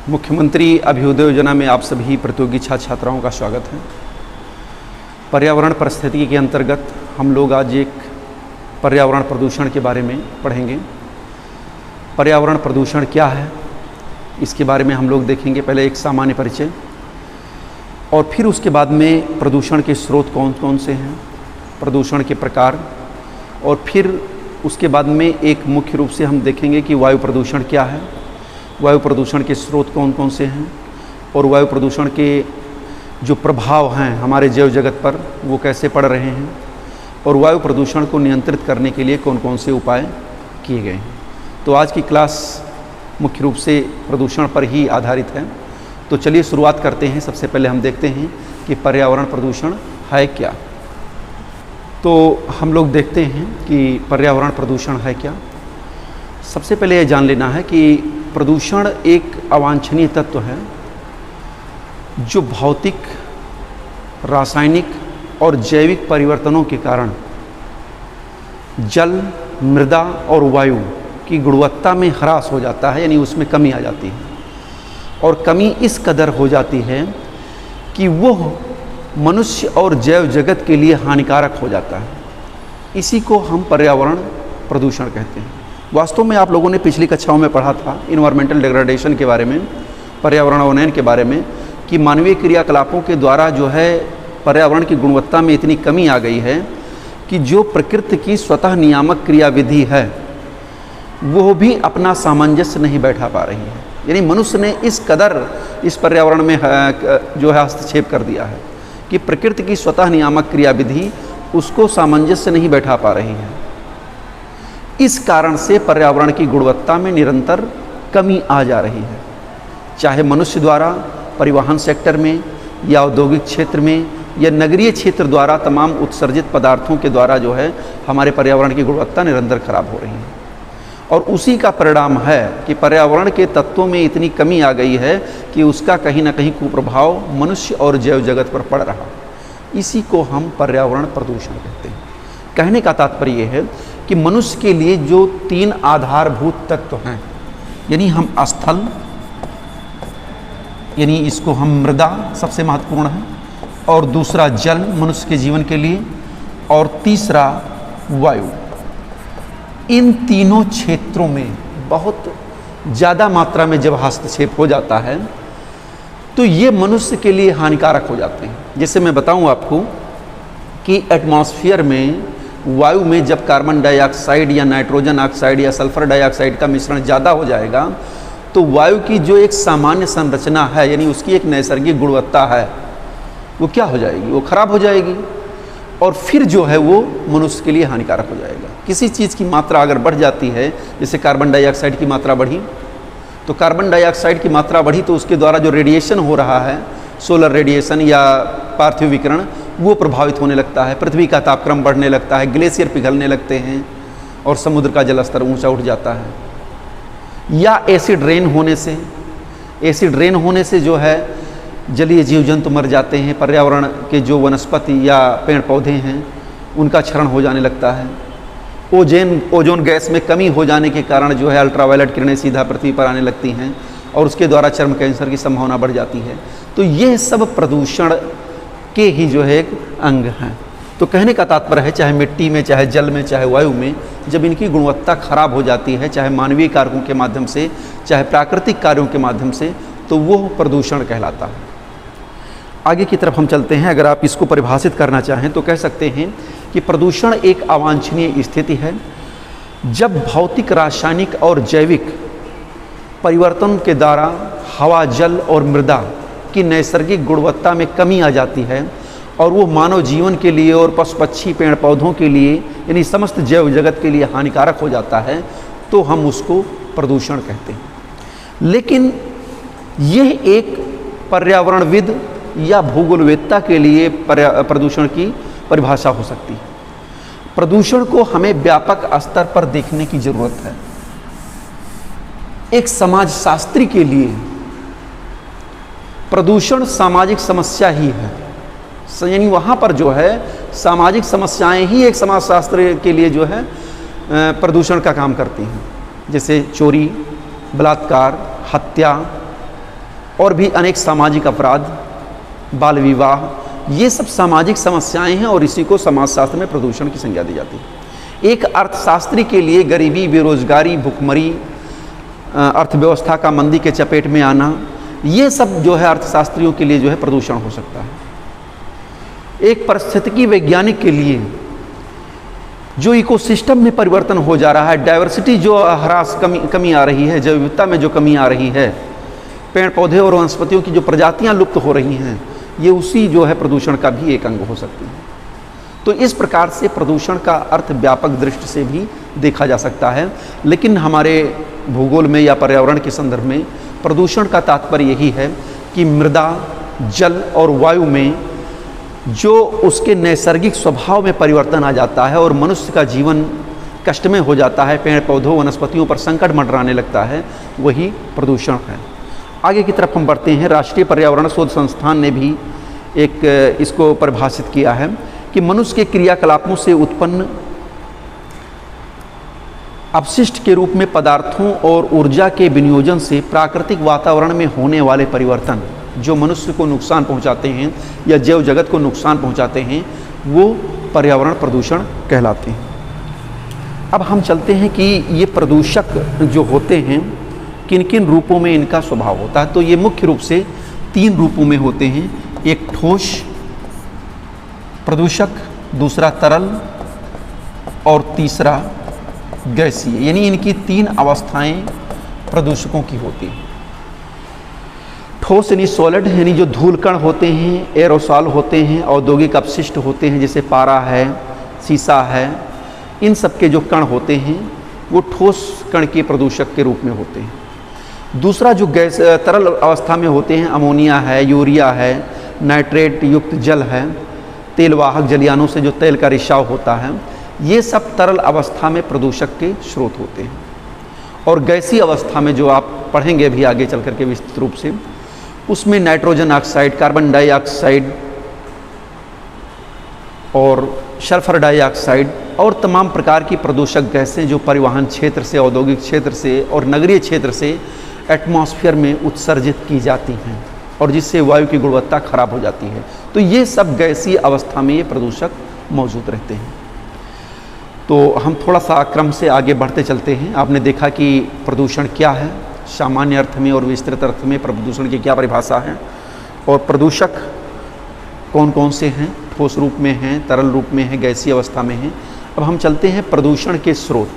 मुख्यमंत्री अभ्युदय योजना में आप सभी प्रतियोगी छात्र छात्राओं का स्वागत है। पर्यावरण परिस्थिति के अंतर्गत हम लोग आज एक पर्यावरण प्रदूषण के बारे में पढ़ेंगे। पर्यावरण प्रदूषण क्या है, इसके बारे में हम लोग देखेंगे। पहले एक सामान्य परिचय और फिर उसके बाद में प्रदूषण के स्रोत कौन कौन से हैं, प्रदूषण के प्रकार, और फिर उसके बाद में एक मुख्य रूप से हम देखेंगे कि वायु प्रदूषण क्या है, वायु प्रदूषण के स्रोत कौन कौन से हैं और वायु प्रदूषण के जो प्रभाव हैं हमारे जैव जगत पर वो कैसे पड़ रहे हैं, और वायु प्रदूषण को नियंत्रित करने के लिए कौन कौन से उपाय किए गए हैं। तो आज की क्लास मुख्य रूप से प्रदूषण पर ही आधारित है। तो चलिए शुरुआत करते हैं। सबसे पहले हम देखते हैं कि पर्यावरण प्रदूषण है क्या। तो हम लोग देखते हैं कि पर्यावरण प्रदूषण है क्या। सबसे पहले ये जान लेना है कि प्रदूषण एक अवांछनीय तत्व है जो भौतिक, रासायनिक और जैविक परिवर्तनों के कारण जल, मृदा और वायु की गुणवत्ता में ह्रास हो जाता है, यानी उसमें कमी आ जाती है। और कमी इस कदर हो जाती है कि वह मनुष्य और जैव जगत के लिए हानिकारक हो जाता है। इसी को हम पर्यावरण प्रदूषण कहते हैं। वास्तव में आप लोगों ने पिछली कक्षाओं में पढ़ा था इन्वायरमेंटल डिग्रेडेशन के बारे में, पर्यावरण अवनयन के बारे में, कि मानवीय क्रियाकलापों के द्वारा जो है पर्यावरण की गुणवत्ता में इतनी कमी आ गई है कि जो प्रकृति की स्वतः नियामक क्रियाविधि है वो भी अपना सामंजस्य नहीं बैठा पा रही है। यानी मनुष्य ने इस कदर इस पर्यावरण में जो है हस्तक्षेप कर दिया है कि प्रकृति की स्वतः नियामक क्रियाविधि उसको सामंजस्य नहीं बैठा पा रही है। इस कारण से पर्यावरण की गुणवत्ता में निरंतर कमी आ जा रही है, चाहे मनुष्य द्वारा परिवहन सेक्टर में या औद्योगिक क्षेत्र में या नगरीय क्षेत्र द्वारा तमाम उत्सर्जित पदार्थों के द्वारा जो है हमारे पर्यावरण की गुणवत्ता निरंतर खराब हो रही है। और उसी का परिणाम है कि पर्यावरण के तत्वों में इतनी कमी आ गई है कि उसका कहीं ना कहीं कुप्रभाव मनुष्य और जैव जगत पर पड़ रहा। इसी को हम पर्यावरण प्रदूषण कहते हैं। कहने का तात्पर्य यह है कि मनुष्य के लिए जो 3 आधारभूत तत्व हैं, यानी हम स्थल, यानी इसको हम मृदा सबसे महत्वपूर्ण है, और दूसरा जल मनुष्य के जीवन के लिए, और तीसरा वायु। इन तीनों क्षेत्रों में बहुत ज़्यादा मात्रा में जब हस्तक्षेप हो जाता है तो ये मनुष्य के लिए हानिकारक हो जाते हैं। जैसे मैं बताऊं आपको कि एटमॉस्फेयर में, वायु में जब कार्बन डाइऑक्साइड या नाइट्रोजन ऑक्साइड या सल्फर डाइऑक्साइड का मिश्रण ज़्यादा हो जाएगा तो वायु की जो एक सामान्य संरचना है, यानी उसकी एक नैसर्गिक गुणवत्ता है, वो क्या हो जाएगी? वो खराब हो जाएगी और फिर जो है वो मनुष्य के लिए हानिकारक हो जाएगा। किसी चीज़ की मात्रा अगर बढ़ जाती है, जैसे कार्बन डाइऑक्साइड की मात्रा बढ़ी, तो कार्बन डाइऑक्साइड की मात्रा बढ़ी तो उसके द्वारा जो रेडिएशन हो रहा है, सोलर रेडिएशन या पार्थिव विकिरण, वो प्रभावित होने लगता है। पृथ्वी का तापक्रम बढ़ने लगता है, ग्लेशियर पिघलने लगते हैं और समुद्र का जलस्तर ऊंचा उठ जाता है। या एसिड रेन होने से जो है जलीय जीव जंतु मर जाते हैं। पर्यावरण के जो वनस्पति या पेड़ पौधे हैं उनका क्षरण हो जाने लगता है। ओजोन गैस में कमी हो जाने के कारण जो है अल्ट्रावायलेट किरणें सीधा पृथ्वी पर आने लगती हैं और उसके द्वारा चर्म कैंसर की संभावना बढ़ जाती है। तो ये सब प्रदूषण के ही जो है एक अंग हैं। तो कहने का तात्पर्य है, चाहे मिट्टी में, चाहे जल में, चाहे वायु में, जब इनकी गुणवत्ता खराब हो जाती है, चाहे मानवीय कारकों के माध्यम से, चाहे प्राकृतिक कार्यों के माध्यम से, तो वो प्रदूषण कहलाता है। आगे की तरफ हम चलते हैं। अगर आप इसको परिभाषित करना चाहें तो कह सकते हैं कि प्रदूषण एक अवांछनीय स्थिति है जब भौतिक, रासायनिक और जैविक परिवर्तन के द्वारा हवा, जल और मृदा की नैसर्गिक गुणवत्ता में कमी आ जाती है और वो मानव जीवन के लिए और पशु पक्षी, पेड़ पौधों के लिए, यानी समस्त जैव जगत के लिए हानिकारक हो जाता है, तो हम उसको प्रदूषण कहते हैं। लेकिन यह एक पर्यावरणविद या भूगोलवेत्ता के लिए प्रदूषण की परिभाषा हो सकती है। प्रदूषण को हमें व्यापक स्तर पर देखने की जरूरत है। एक समाजशास्त्री के लिए प्रदूषण सामाजिक समस्या ही है, यानी वहाँ पर जो है सामाजिक समस्याएं ही एक समाजशास्त्र के लिए जो है प्रदूषण का काम करती हैं। जैसे चोरी, बलात्कार, हत्या, और भी अनेक सामाजिक अपराध, बाल विवाह, ये सब सामाजिक समस्याएं हैं और इसी को समाजशास्त्र में प्रदूषण की संज्ञा दी जाती है। एक अर्थशास्त्री के लिए गरीबी, बेरोजगारी, भुखमरी, अर्थव्यवस्था का मंदी के चपेट में आना, ये सब जो है अर्थशास्त्रियों के लिए जो है प्रदूषण हो सकता है। एक पारिस्थितिकी वैज्ञानिक के लिए जो इकोसिस्टम में परिवर्तन हो जा रहा है, डाइवर्सिटी जो कमी आ रही है, जैव विविधता में जो कमी आ रही है, पेड़ पौधे और वनस्पतियों की जो प्रजातियां लुप्त हो रही हैं, ये उसी जो है प्रदूषण का भी एक अंग हो सकती है। तो इस प्रकार से प्रदूषण का अर्थ व्यापक दृष्टि से भी देखा जा सकता है, लेकिन हमारे भूगोल में या पर्यावरण के संदर्भ में प्रदूषण का तात्पर्य यही है कि मृदा, जल और वायु में जो उसके नैसर्गिक स्वभाव में परिवर्तन आ जाता है और मनुष्य का जीवन कष्टमय हो जाता है, पेड़ पौधों वनस्पतियों पर संकट मंडराने लगता है, वही प्रदूषण है। आगे की तरफ हम बढ़ते हैं। राष्ट्रीय पर्यावरण शोध संस्थान ने भी एक इसको परिभाषित किया है कि मनुष्य के क्रियाकलापों से उत्पन्न अपशिष्ट के रूप में पदार्थों और ऊर्जा के विनियोजन से प्राकृतिक वातावरण में होने वाले परिवर्तन जो मनुष्य को नुकसान पहुंचाते हैं या जैव जगत को नुकसान पहुंचाते हैं, वो पर्यावरण प्रदूषण कहलाते हैं। अब हम चलते हैं कि ये प्रदूषक जो होते हैं किन किन रूपों में इनका स्वभाव होता है। तो ये मुख्य रूप से 3 रूपों में होते हैं। एक ठोस प्रदूषक, दूसरा तरल और तीसरा गैसीय, यानी इनकी 3 अवस्थाएं प्रदूषकों की होती हैं। ठोस यानी सॉलिड, यानी जो धूल कण होते हैं, एरोसॉल होते हैं, औद्योगिक अपशिष्ट होते हैं जैसे पारा है, सीसा है, इन सब के जो कण होते हैं वो ठोस कण के प्रदूषक के रूप में होते हैं। दूसरा जो गैस तरल अवस्था में होते हैं, अमोनिया है, यूरिया है, नाइट्रेट युक्त जल है, तेल वाहक जलयानों से जो तेल का रिसाव होता है, ये सब तरल अवस्था में प्रदूषक के स्रोत होते हैं। और गैसीय अवस्था में जो आप पढ़ेंगे भी आगे चल करके विस्तृत रूप से, उसमें नाइट्रोजन ऑक्साइड, कार्बन डाइऑक्साइड और सल्फर डाइऑक्साइड और तमाम प्रकार की प्रदूषक गैसें जो परिवहन क्षेत्र से, औद्योगिक क्षेत्र से और नगरीय क्षेत्र से एटमॉस्फेयर में उत्सर्जित की जाती हैं और जिससे वायु की गुणवत्ता खराब हो जाती है। तो ये सब गैसीय अवस्था में ये प्रदूषक मौजूद रहते हैं। तो हम थोड़ा सा क्रम से आगे बढ़ते चलते हैं। आपने देखा कि प्रदूषण क्या है, सामान्य अर्थ में और विस्तृत अर्थ में प्रदूषण की क्या परिभाषा है, और प्रदूषक कौन कौन से हैं, ठोस रूप में हैं, तरल रूप में हैं, गैसीय अवस्था में हैं। अब हम चलते हैं प्रदूषण के स्रोत।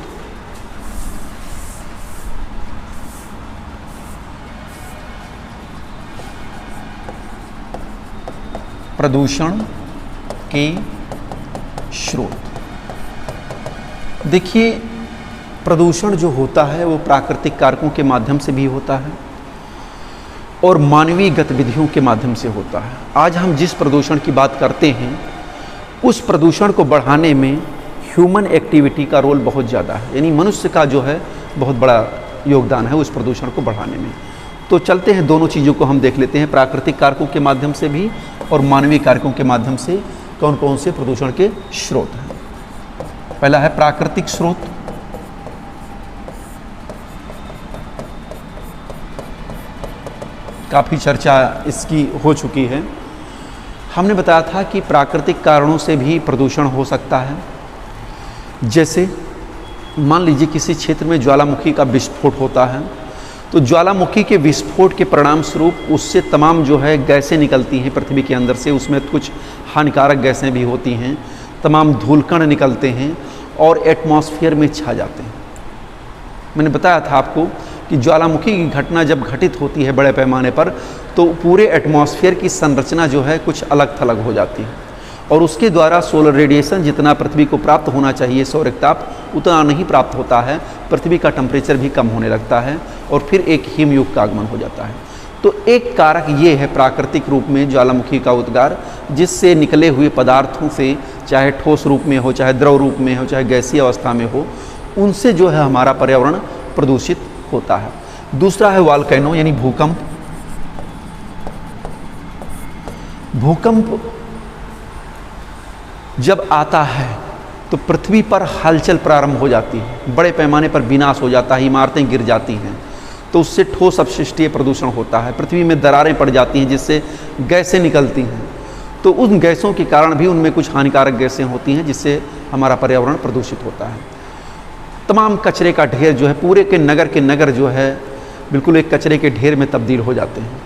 प्रदूषण के स्रोत। देखिए, प्रदूषण जो होता है वो प्राकृतिक कारकों के माध्यम से भी होता है और मानवीय गतिविधियों के माध्यम से होता है। आज हम जिस प्रदूषण की बात करते हैं, उस प्रदूषण को बढ़ाने में ह्यूमन एक्टिविटी का रोल बहुत ज़्यादा है, यानी मनुष्य का जो है बहुत बड़ा योगदान है उस प्रदूषण को बढ़ाने में। तो चलते हैं, दोनों चीज़ों को हम देख लेते हैं, प्राकृतिक कारकों के माध्यम से भी और मानवीय कारकों के माध्यम से कौन कौन से प्रदूषण के स्रोत हैं। पहला है प्राकृतिक स्रोत। काफ़ी चर्चा इसकी हो चुकी है। हमने बताया था कि प्राकृतिक कारणों से भी प्रदूषण हो सकता है। जैसे मान लीजिए किसी क्षेत्र में ज्वालामुखी का विस्फोट होता है, तो ज्वालामुखी के विस्फोट के परिणाम स्वरूप उससे तमाम जो है गैसें निकलती हैं पृथ्वी के अंदर से, उसमें कुछ हानिकारक गैसें भी होती हैं, तमाम धूलकण निकलते हैं और एटमॉस्फेयर में छा जाते हैं। मैंने बताया था आपको कि ज्वालामुखी की घटना जब घटित होती है बड़े पैमाने पर, तो पूरे एटमॉस्फेयर की संरचना जो है कुछ अलग थलग हो जाती है और उसके द्वारा सोलर रेडिएशन जितना पृथ्वी को प्राप्त होना चाहिए, सौरक ताप, उतना नहीं प्राप्त होता है। पृथ्वी का टेम्परेचर भी कम होने लगता है और फिर एक हिमयुग का आगमन हो जाता है। तो एक कारक ये है प्राकृतिक रूप में ज्वालामुखी का उद्गार, जिससे निकले हुए पदार्थों से, चाहे ठोस रूप में हो, चाहे द्रव रूप में हो, चाहे गैसीय अवस्था में हो, उनसे जो है हमारा पर्यावरण प्रदूषित होता है। दूसरा है वॉल्केनो यानी भूकंप। भूकंप जब आता है तो पृथ्वी पर हलचल प्रारंभ हो जाती है, बड़े पैमाने पर विनाश हो जाता है, इमारतें गिर जाती हैं। तो उससे ठोस अपशिष्टीय प्रदूषण होता है। पृथ्वी में दरारें पड़ जाती हैं जिससे गैसें निकलती हैं, तो उन गैसों के कारण भी उनमें कुछ हानिकारक गैसें होती हैं जिससे हमारा पर्यावरण प्रदूषित होता है। तमाम कचरे का ढेर जो है, पूरे के नगर जो है बिल्कुल एक कचरे के ढेर में तब्दील हो जाते हैं,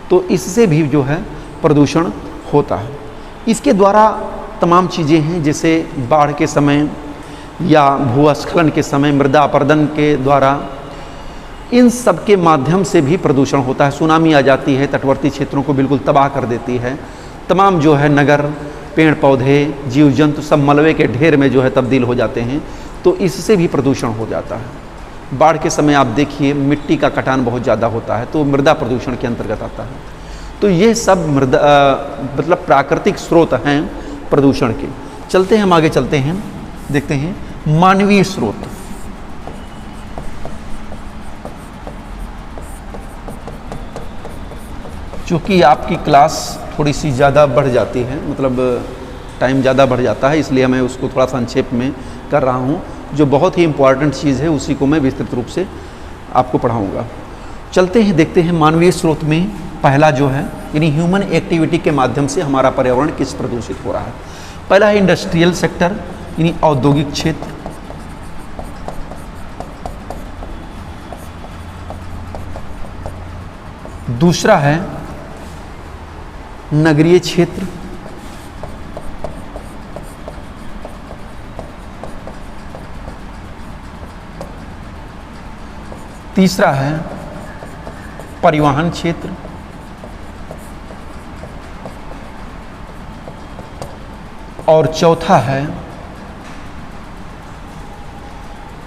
तो इससे भी जो है प्रदूषण होता है। इसके द्वारा तमाम चीज़ें हैं, जैसे बाढ़ के समय या भूस्खलन के समय, मृदा अपरदन के द्वारा, इन सब के माध्यम से भी प्रदूषण होता है। सुनामी आ जाती है, तटवर्ती क्षेत्रों को बिल्कुल तबाह कर देती है। तमाम जो है नगर, पेड़ पौधे, जीव जंतु सब मलबे के ढेर में जो है तब्दील हो जाते हैं, तो इससे भी प्रदूषण हो जाता है। बाढ़ के समय आप देखिए मिट्टी का कटान बहुत ज़्यादा होता है, तो मृदा प्रदूषण के अंतर्गत आता है। तो ये सब मतलब प्राकृतिक स्रोत हैं प्रदूषण के। चलते हैं, हम आगे चलते हैं, देखते हैं मानवीय स्रोत। चूँकि आपकी क्लास थोड़ी सी ज़्यादा बढ़ जाती है, मतलब टाइम ज़्यादा बढ़ जाता है, इसलिए मैं उसको थोड़ा संक्षेप में कर रहा हूँ। जो बहुत ही इम्पॉर्टेंट चीज़ है उसी को मैं विस्तृत रूप से आपको पढ़ाऊँगा। चलते हैं, देखते हैं मानवीय स्रोत में पहला जो है, यानी ह्यूमन एक्टिविटी के माध्यम से हमारा पर्यावरण किस प्रदूषित हो रहा है। पहला है इंडस्ट्रियल सेक्टर, यानी औद्योगिक क्षेत्र। दूसरा है नगरीय क्षेत्र। तीसरा है परिवहन क्षेत्र। और चौथा है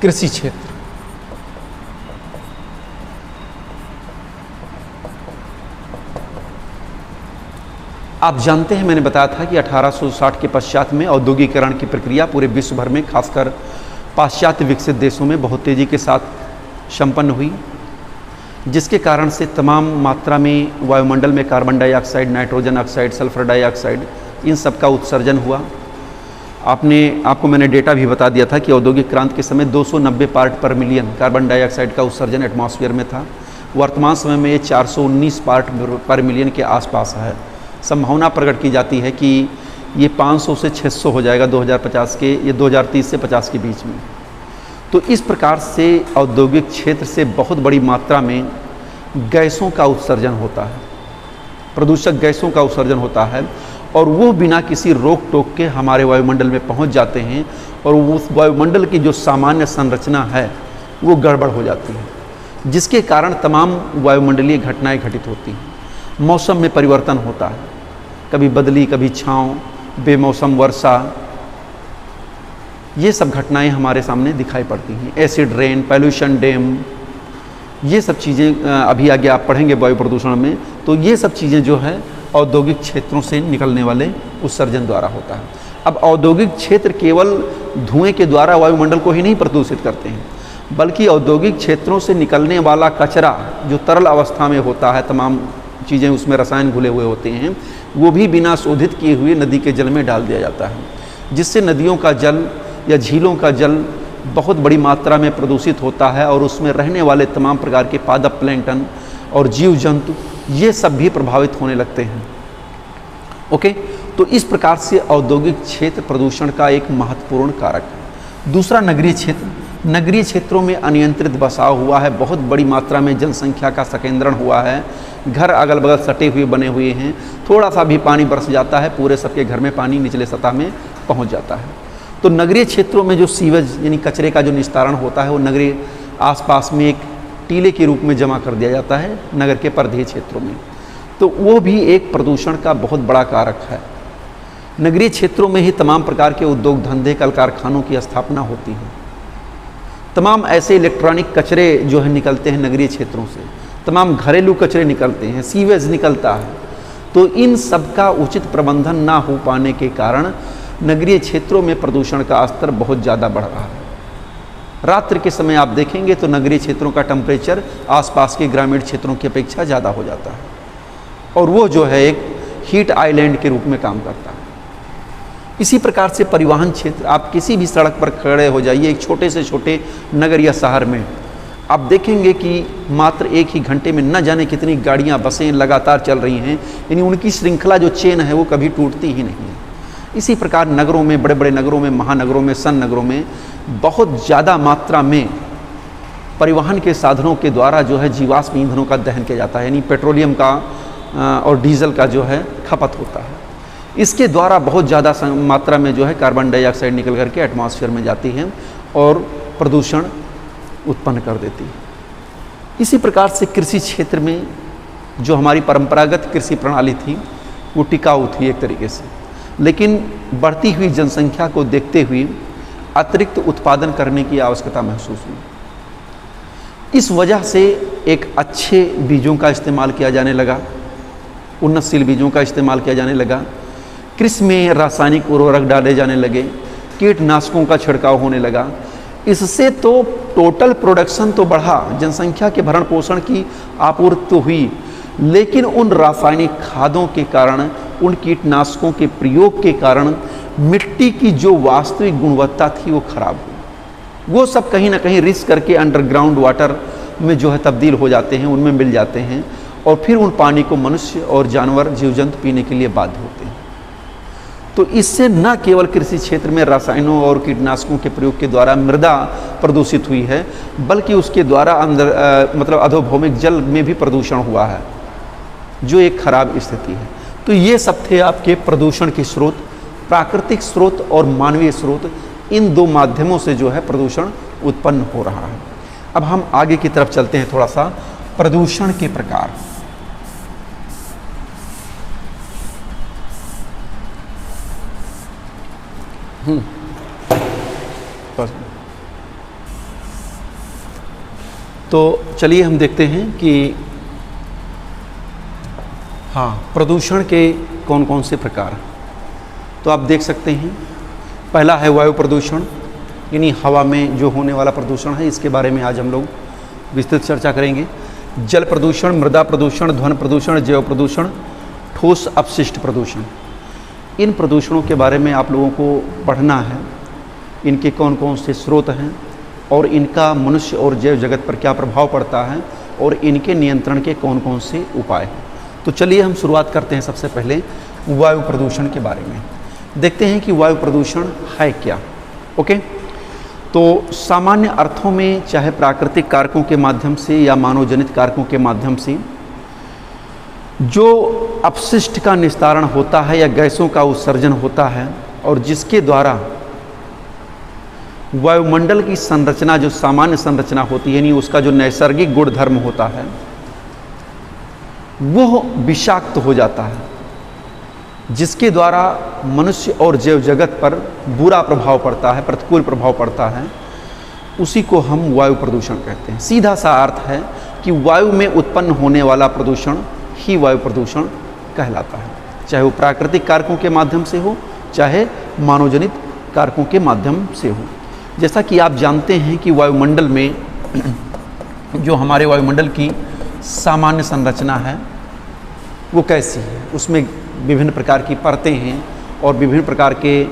कृषि क्षेत्र। आप जानते हैं, मैंने बताया था कि 1860 के पश्चात में औद्योगिकीकरण की प्रक्रिया पूरे विश्व भर में, खासकर पाश्चात्य विकसित देशों में बहुत तेज़ी के साथ संपन्न हुई, जिसके कारण से तमाम मात्रा में वायुमंडल में carbon dioxide, nitrogen oxide, sulphur dioxide, इन सब का उत्सर्जन हुआ। आपको मैंने डेटा भी बता दिया था कि औद्योगिक क्रांति के समय 290 पार्ट पर मिलियन कार्बन डाइऑक्साइड का उत्सर्जन एटमॉस्फेयर में था। वर्तमान समय में ये 419 पार्ट पर मिलियन के आसपास है। संभावना प्रकट की जाती है कि ये 500 से 600 हो जाएगा 2050 के, ये 2030 से 50 के बीच में। तो इस प्रकार से औद्योगिक क्षेत्र से बहुत बड़ी मात्रा में गैसों का उत्सर्जन होता है, प्रदूषक गैसों का उत्सर्जन होता है, और वो बिना किसी रोक टोक के हमारे वायुमंडल में पहुंच जाते हैं, और उस वायुमंडल की जो सामान्य संरचना है वो गड़बड़ हो जाती है, जिसके कारण तमाम वायुमंडलीय घटनाएं घटित होती हैं। मौसम में परिवर्तन होता है, कभी बदली, कभी छाँव, बेमौसम वर्षा, ये सब घटनाएं हमारे सामने दिखाई पड़ती हैं। एसिड रेन, पॉल्यूशन डैम, ये सब चीज़ें अभी आगे आप पढ़ेंगे वायु प्रदूषण में, तो ये सब चीज़ें जो है औद्योगिक क्षेत्रों से निकलने वाले उत्सर्जन द्वारा होता है। अब औद्योगिक क्षेत्र केवल धुएं के द्वारा वायुमंडल को ही नहीं प्रदूषित करते हैं, बल्कि औद्योगिक क्षेत्रों से निकलने वाला कचरा जो तरल अवस्था में होता है, तमाम चीज़ें उसमें रसायन घुले हुए होते हैं, वो भी बिना शोधित किए हुए नदी के जल में डाल दिया जाता है, जिससे नदियों का जल या झीलों का जल बहुत बड़ी मात्रा में प्रदूषित होता है, और उसमें रहने वाले तमाम प्रकार के पादप प्लैंटन और जीव जंतु ये सब भी प्रभावित होने लगते हैं। ओके, तो इस प्रकार से औद्योगिक क्षेत्र प्रदूषण का एक महत्वपूर्ण कारक है। दूसरा नगरीय क्षेत्र। नगरीय क्षेत्रों में अनियंत्रित बसाव हुआ है, बहुत बड़ी मात्रा में जनसंख्या का संकेंद्रण हुआ है, घर अगल बगल सटे हुए बने हुए हैं, थोड़ा सा भी पानी बरस जाता है पूरे सबके घर में पानी निचले सतह में पहुंच जाता है। तो नगरीय क्षेत्रों में जो सीवेज यानी कचरे का जो निस्तारण होता है वो नगरीय आसपास में एक टीले के रूप में जमा कर दिया जाता है नगर के परिधीय क्षेत्रों में, तो वो भी एक प्रदूषण का बहुत बड़ा कारक है। नगरीय क्षेत्रों में ही तमाम प्रकार के उद्योग धंधे, कल कारखानों की स्थापना होती है। तमाम ऐसे इलेक्ट्रॉनिक कचरे जो है निकलते हैं नगरीय क्षेत्रों से, तमाम घरेलू कचरे निकलते हैं, सीवेज निकलता है। तो इन सब का उचित प्रबंधन ना हो पाने के कारण नगरीय क्षेत्रों में प्रदूषण का स्तर बहुत ज़्यादा बढ़ रहा है। रात्रि के समय आप देखेंगे तो नगरीय क्षेत्रों का टेम्परेचर आसपास के ग्रामीण क्षेत्रों की अपेक्षा ज़्यादा हो जाता है, और वो जो है एक हीट आइलैंड के रूप में काम करता है। इसी प्रकार से परिवहन क्षेत्र, आप किसी भी सड़क पर खड़े हो जाइए, एक छोटे से छोटे नगर या शहर में आप देखेंगे कि मात्र एक ही घंटे में न जाने कितनी गाड़ियां बसें लगातार चल रही हैं, यानी उनकी श्रृंखला जो चेन है वो कभी टूटती ही नहीं है। इसी प्रकार नगरों में, बड़े बड़े नगरों में, महानगरों में, सन नगरों में बहुत ज़्यादा मात्रा में परिवहन के साधनों के द्वारा जो है जीवाश्म ईंधनों का दहन किया जाता है, यानी पेट्रोलियम का और डीजल का जो है खपत होता है। इसके द्वारा बहुत ज़्यादा मात्रा में जो है कार्बन डाइऑक्साइड निकल करके एटमॉस्फेयर में जाती है और प्रदूषण उत्पन्न कर देती है। इसी प्रकार से कृषि क्षेत्र में जो हमारी परंपरागत कृषि प्रणाली थी वो टिकाऊ थी एक तरीके से, लेकिन बढ़ती हुई जनसंख्या को देखते हुए अतिरिक्त उत्पादन करने की आवश्यकता महसूस हुई। इस वजह से एक अच्छे बीजों का इस्तेमाल किया जाने लगा, उन्नतशील बीजों का इस्तेमाल किया जाने लगा, कृषि में रासायनिक उर्वरक डाले जाने लगे, कीटनाशकों का छिड़काव होने लगा। इससे तो टोटल प्रोडक्शन तो बढ़ा, जनसंख्या के भरण पोषण की आपूर्ति तो हुई, लेकिन उन रासायनिक खादों के कारण, उन कीटनाशकों के प्रयोग के कारण मिट्टी की जो वास्तविक गुणवत्ता थी वो खराब हुई। वो सब कहीं ना कहीं रिस करके अंडरग्राउंड वाटर में जो है तब्दील हो जाते हैं, उनमें मिल जाते हैं और फिर उन पानी को मनुष्य और जानवर, जीव जंतु पीने के लिए बाध्य होते हैं। तो इससे न केवल कृषि क्षेत्र में रसायनों और कीटनाशकों के प्रयोग के द्वारा मृदा प्रदूषित हुई है, बल्कि उसके द्वारा मतलब अधोभौमिक जल में भी प्रदूषण हुआ है, जो एक खराब स्थिति है। तो ये सब थे आपके प्रदूषण के स्रोत, प्राकृतिक स्रोत और मानवीय स्रोत। इन दो माध्यमों से जो है प्रदूषण उत्पन्न हो रहा है। अब हम आगे की तरफ चलते हैं, थोड़ा सा प्रदूषण के प्रकार। तो चलिए हम देखते हैं कि हाँ, प्रदूषण के कौन कौन से प्रकार। तो आप देख सकते हैं, पहला है वायु प्रदूषण, यानी हवा में जो होने वाला प्रदूषण है, इसके बारे में आज हम लोग विस्तृत चर्चा करेंगे। जल प्रदूषण, मृदा प्रदूषण, ध्वनि प्रदूषण, जैव प्रदूषण, ठोस अपशिष्ट प्रदूषण। इन प्रदूषणों के बारे में आप लोगों को पढ़ना है, इनके कौन कौन से स्रोत हैं और इनका मनुष्य और जैव जगत पर क्या प्रभाव पड़ता है और इनके नियंत्रण के कौन कौन से उपाय हैं। तो चलिए हम शुरुआत करते हैं सबसे पहले वायु प्रदूषण के बारे में। देखते हैं कि वायु प्रदूषण है क्या। ओके, तो सामान्य अर्थों में चाहे प्राकृतिक कारकों के माध्यम से या मानवजनित कारकों के माध्यम से जो अपशिष्ट का निस्तारण होता है या गैसों का उत्सर्जन होता है और जिसके द्वारा वायुमंडल की संरचना, जो सामान्य संरचना होती है, यानी उसका जो नैसर्गिक गुणधर्म होता है, वो विषाक्त हो जाता है, जिसके द्वारा मनुष्य और जैव जगत पर बुरा प्रभाव पड़ता है, प्रतिकूल प्रभाव पड़ता है, उसी को हम वायु प्रदूषण कहते हैं। सीधा सा अर्थ है कि वायु में उत्पन्न होने वाला प्रदूषण ही वायु प्रदूषण कहलाता है, चाहे वो प्राकृतिक कारकों के माध्यम से हो, चाहे मानवजनित कारकों के माध्यम से हो। जैसा कि आप जानते हैं कि वायुमंडल में जो हमारे वायुमंडल की सामान्य संरचना है वो कैसी है, उसमें विभिन्न प्रकार की परतें हैं और विभिन्न प्रकार के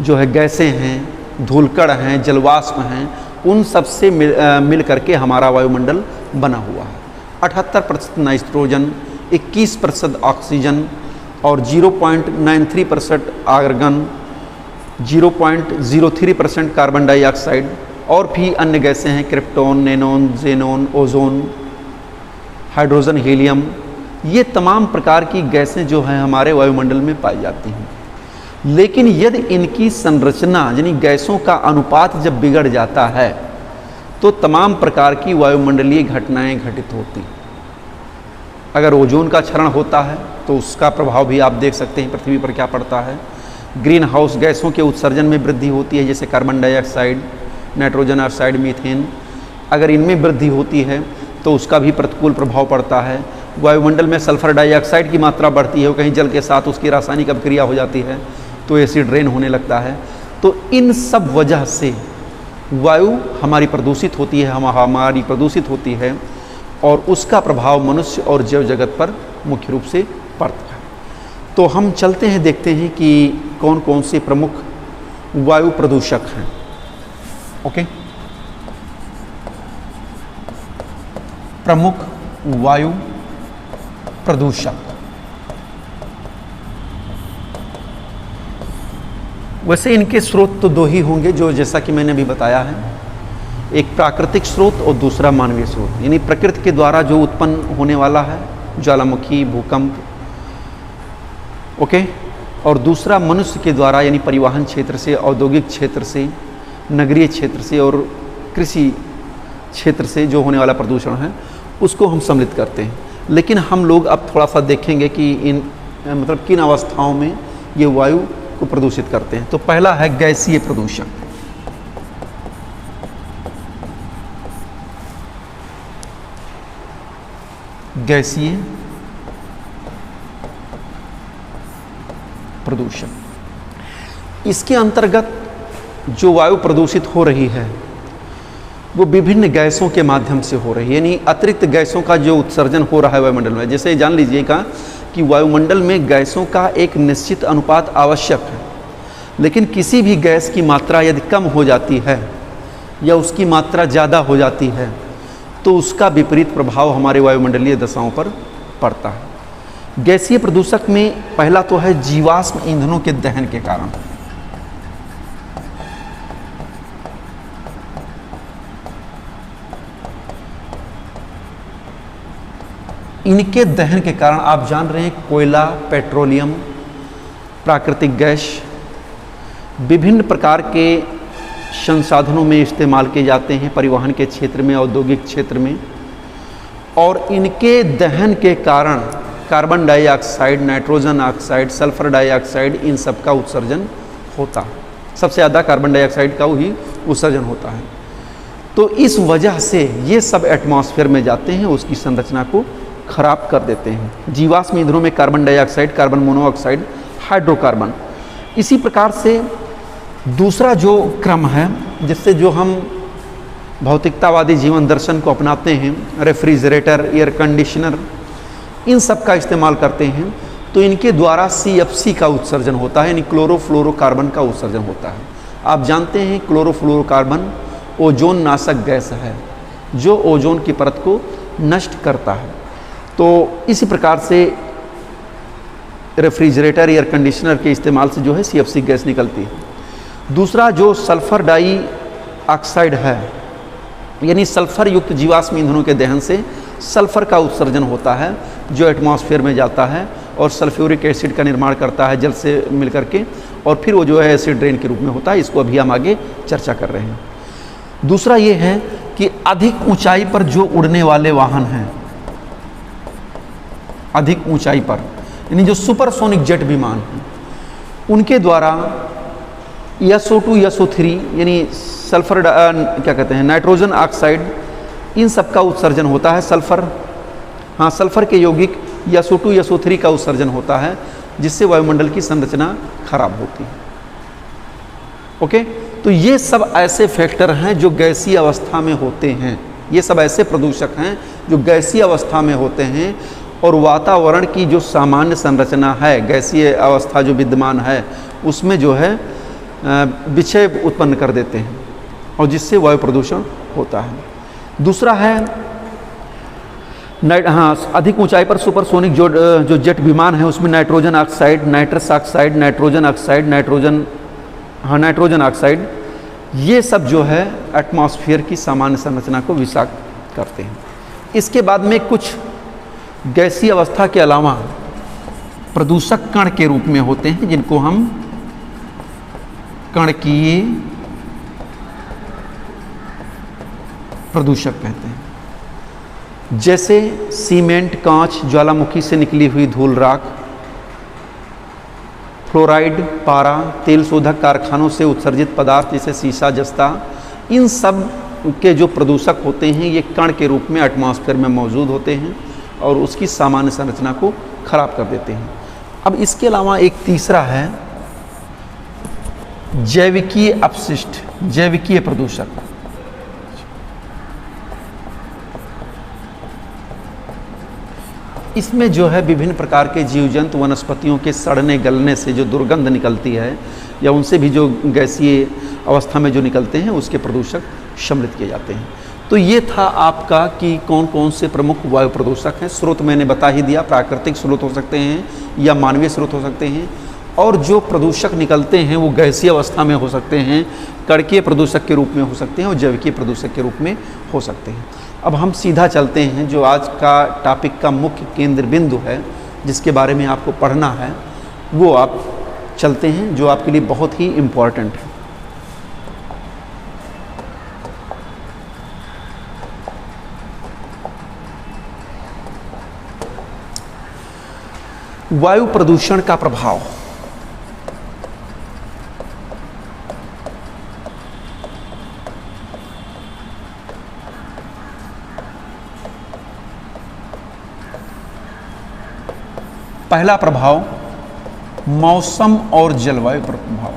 जो है गैसें हैं, धूलकण हैं, जलवाष्प हैं, उन सब से मिल करके हमारा वायुमंडल बना हुआ है। 78% नाइट्रोजन, 21% ऑक्सीजन और 0.93% आर्गन, 0.03% कार्बन डाइऑक्साइड और भी अन्य गैसें हैं, krypton, neon, xenon, ozone, hydrogen, helium. ये तमाम प्रकार की गैसें जो हैं हमारे वायुमंडल में पाई जाती हैं। लेकिन यदि इनकी संरचना यानी गैसों का अनुपात जब बिगड़ जाता है तो तमाम प्रकार की वायुमंडलीय घटनाएं घटित होती हैं। अगर ओजोन का क्षरण होता है तो उसका प्रभाव भी आप देख सकते हैं पृथ्वी पर क्या पड़ता है। ग्रीन हाउस गैसों के उत्सर्जन में वृद्धि होती है, जैसे carbon dioxide, nitrogen oxide, methane. अगर इनमें वृद्धि होती है तो उसका भी प्रतिकूल प्रभाव पड़ता है। वायुमंडल में सल्फर डाइऑक्साइड की मात्रा बढ़ती है, कहीं जल के साथ उसकी रासायनिक अभिक्रिया हो जाती है तो एसिड रेन होने लगता है। तो इन सब वजह से वायु हमारी प्रदूषित होती है, हमारी प्रदूषित होती है और उसका प्रभाव मनुष्य और जैव जगत पर मुख्य रूप से पड़ता है। तो हम चलते हैं, देखते हैं कि कौन कौन से प्रमुख वायु प्रदूषक हैं। ओके, प्रमुख वायु प्रदूषक। वैसे इनके स्रोत तो दो ही होंगे, जो जैसा कि मैंने अभी बताया है, एक प्राकृतिक स्रोत और दूसरा मानवीय स्रोत, यानी प्रकृति के द्वारा जो उत्पन्न होने वाला है, ज्वालामुखी, भूकंप, ओके, और दूसरा मनुष्य के द्वारा यानी परिवहन क्षेत्र से, औद्योगिक क्षेत्र से, नगरीय क्षेत्र से और कृषि क्षेत्र से जो होने वाला प्रदूषण है उसको हम सम्मिलित करते हैं। लेकिन हम लोग अब थोड़ा सा देखेंगे कि इन मतलब किन अवस्थाओं में ये वायु को प्रदूषित करते हैं। तो पहला है गैसीय प्रदूषण। गैसीय प्रदूषण, इसके अंतर्गत जो वायु प्रदूषित हो रही है वो विभिन्न गैसों के माध्यम से हो रही है, यानी अतिरिक्त गैसों का जो उत्सर्जन हो रहा है वायुमंडल में। जैसे जान लीजिएगा कि वायुमंडल में गैसों का एक निश्चित अनुपात आवश्यक है, लेकिन किसी भी गैस की मात्रा यदि कम हो जाती है या उसकी मात्रा ज़्यादा हो जाती है तो उसका विपरीत प्रभाव हमारे वायुमंडलीय दशाओं पर पड़ता है। गैसीय प्रदूषक में पहला तो है जीवाश्म ईंधनों के दहन के कारण। इनके दहन के कारण आप जान रहे हैं कोयला, पेट्रोलियम, प्राकृतिक गैस विभिन्न प्रकार के संसाधनों में इस्तेमाल किए जाते हैं, परिवहन के क्षेत्र में, औद्योगिक क्षेत्र में, और इनके दहन के कारण carbon dioxide, nitrogen oxide, sulphur dioxide, इन सब का उत्सर्जन होता है। सबसे ज़्यादा कार्बन डाइऑक्साइड का ही उत्सर्जन होता है। तो इस वजह से ये सब एटमॉस्फेयर में जाते हैं, उसकी संरचना को खराब कर देते हैं। जीवाश्म ईंधनों में carbon dioxide, carbon monoxide, hydrocarbon. इसी प्रकार से दूसरा जो क्रम है जिससे जो हम भौतिकतावादी जीवन दर्शन को अपनाते हैं, रेफ्रिजरेटर, एयर कंडीशनर, इन सब का इस्तेमाल करते हैं, तो इनके द्वारा CFC का उत्सर्जन होता है, यानी क्लोरोफ्लोरोकार्बन का उत्सर्जन होता है। आप जानते हैं क्लोरोफ्लोरोकार्बन ओजोन नाशक गैस है जो ओजोन की परत को नष्ट करता है। तो इसी प्रकार से रेफ्रिजरेटर, एयर कंडीशनर के इस्तेमाल से जो है CFC गैस निकलती है। दूसरा जो सल्फर डाइऑक्साइड है, यानी सल्फर युक्त जीवाश्म ईंधनों के दहन से सल्फर का उत्सर्जन होता है जो एटमॉस्फेयर में जाता है और सल्फ्यूरिक एसिड का निर्माण करता है जल से मिलकर के, और फिर वो जो है एसिड रेन के रूप में होता है। इसको अभी हम आगे चर्चा कर रहे हैं। दूसरा ये है कि अधिक ऊंचाई पर जो उड़ने वाले वाहन हैं, अधिक ऊंचाई पर, यानी जो सुपरसोनिक जेट विमान हैं, उनके द्वारा SO2, SO3 यानी सल्फर क्या कहते हैं, नाइट्रोजन ऑक्साइड, इन सब का उत्सर्जन होता है। सल्फर के यौगिक SO2, SO3 का उत्सर्जन होता है, जिससे वायुमंडल की संरचना खराब होती है। ओके, तो ये सब ऐसे फैक्टर हैं जो गैसीय अवस्था में होते हैं। ये सब ऐसे प्रदूषक हैं जो गैसीय अवस्था में होते हैं और वातावरण की जो सामान्य संरचना है, गैसीय अवस्था जो विद्यमान है, उसमें जो है विक्षेप उत्पन्न कर देते हैं और जिससे वायु प्रदूषण होता है। दूसरा है अधिक ऊंचाई पर सुपरसोनिक जो जेट विमान है उसमें nitrogen oxide, nitrous oxide, nitrogen oxide, nitrogen oxide, ये सब जो है एटमॉस्फेयर की सामान्य संरचना को विषाक्त करते हैं। इसके बाद में कुछ गैसीय अवस्था के अलावा प्रदूषक कण के रूप में होते हैं, जिनको हम कणकीय प्रदूषक कहते हैं। जैसे सीमेंट, कांच, ज्वालामुखी से निकली हुई धूल, राख, फ्लोराइड, पारा, तेल शोधक कारखानों से उत्सर्जित पदार्थ जैसे सीसा, जस्ता, इन सब के जो प्रदूषक होते हैं ये कण के रूप में एटमॉस्फेयर में मौजूद होते हैं और उसकी सामान्य संरचना को खराब कर देते हैं। अब इसके अलावा एक तीसरा है जैविकीय अपशिष्ट, जैविकीय प्रदूषक। इसमें जो है विभिन्न प्रकार के जीव जंतु, वनस्पतियों के सड़ने गलने से जो दुर्गंध निकलती है या उनसे भी जो गैसीय अवस्था में जो निकलते हैं उसके प्रदूषक सम्मिलित किए जाते हैं। तो ये था आपका कि कौन कौन से प्रमुख वायु प्रदूषक हैं। स्रोत मैंने बता ही दिया, प्राकृतिक स्रोत हो सकते हैं या मानवीय स्रोत हो सकते हैं, और जो प्रदूषक निकलते हैं वो गैसीय अवस्था में हो सकते हैं, कणकीय प्रदूषक के रूप में हो सकते हैं और जैविकीय प्रदूषक के रूप में हो सकते हैं। अब हम सीधा चलते हैं जो आज का टॉपिक का मुख्य केंद्र बिंदु है, जिसके बारे में आपको पढ़ना है, वो आप चलते हैं, जो आपके लिए बहुत ही इम्पॉर्टेंट है। वायु प्रदूषण का प्रभाव। पहला प्रभाव मौसम और जलवायु पर प्रभाव।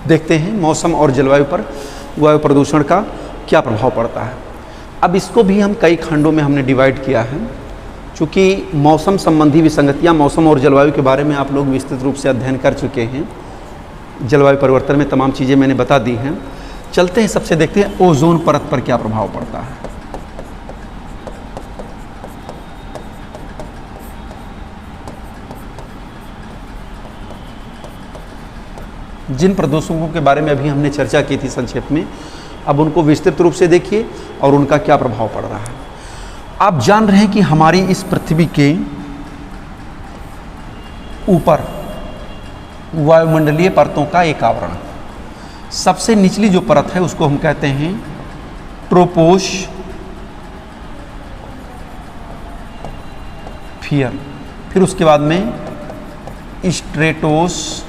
देखते हैं मौसम और जलवायु पर वायु प्रदूषण का क्या प्रभाव पड़ता है। अब इसको भी हम कई खंडों में हमने डिवाइड किया है, चूँकि मौसम संबंधी विसंगतियाँ, मौसम और जलवायु के बारे में आप लोग विस्तृत रूप से अध्ययन कर चुके हैं। जलवायु परिवर्तन में तमाम चीज़ें मैंने बता दी हैं। चलते हैं, सबसे देखते हैं ओजोन परत पर क्या प्रभाव पड़ता है। जिन प्रदूषकों के बारे में अभी हमने चर्चा की थी संक्षेप में, अब उनको विस्तृत रूप से देखिए और उनका क्या प्रभाव पड़ रहा है। आप जान रहे हैं कि हमारी इस पृथ्वी के ऊपर वायुमंडलीय परतों का एक आवरण, सबसे निचली जो परत है उसको हम कहते हैं ट्रोपोस्फियर, फिर उसके बाद में स्ट्रेटोस्फियर।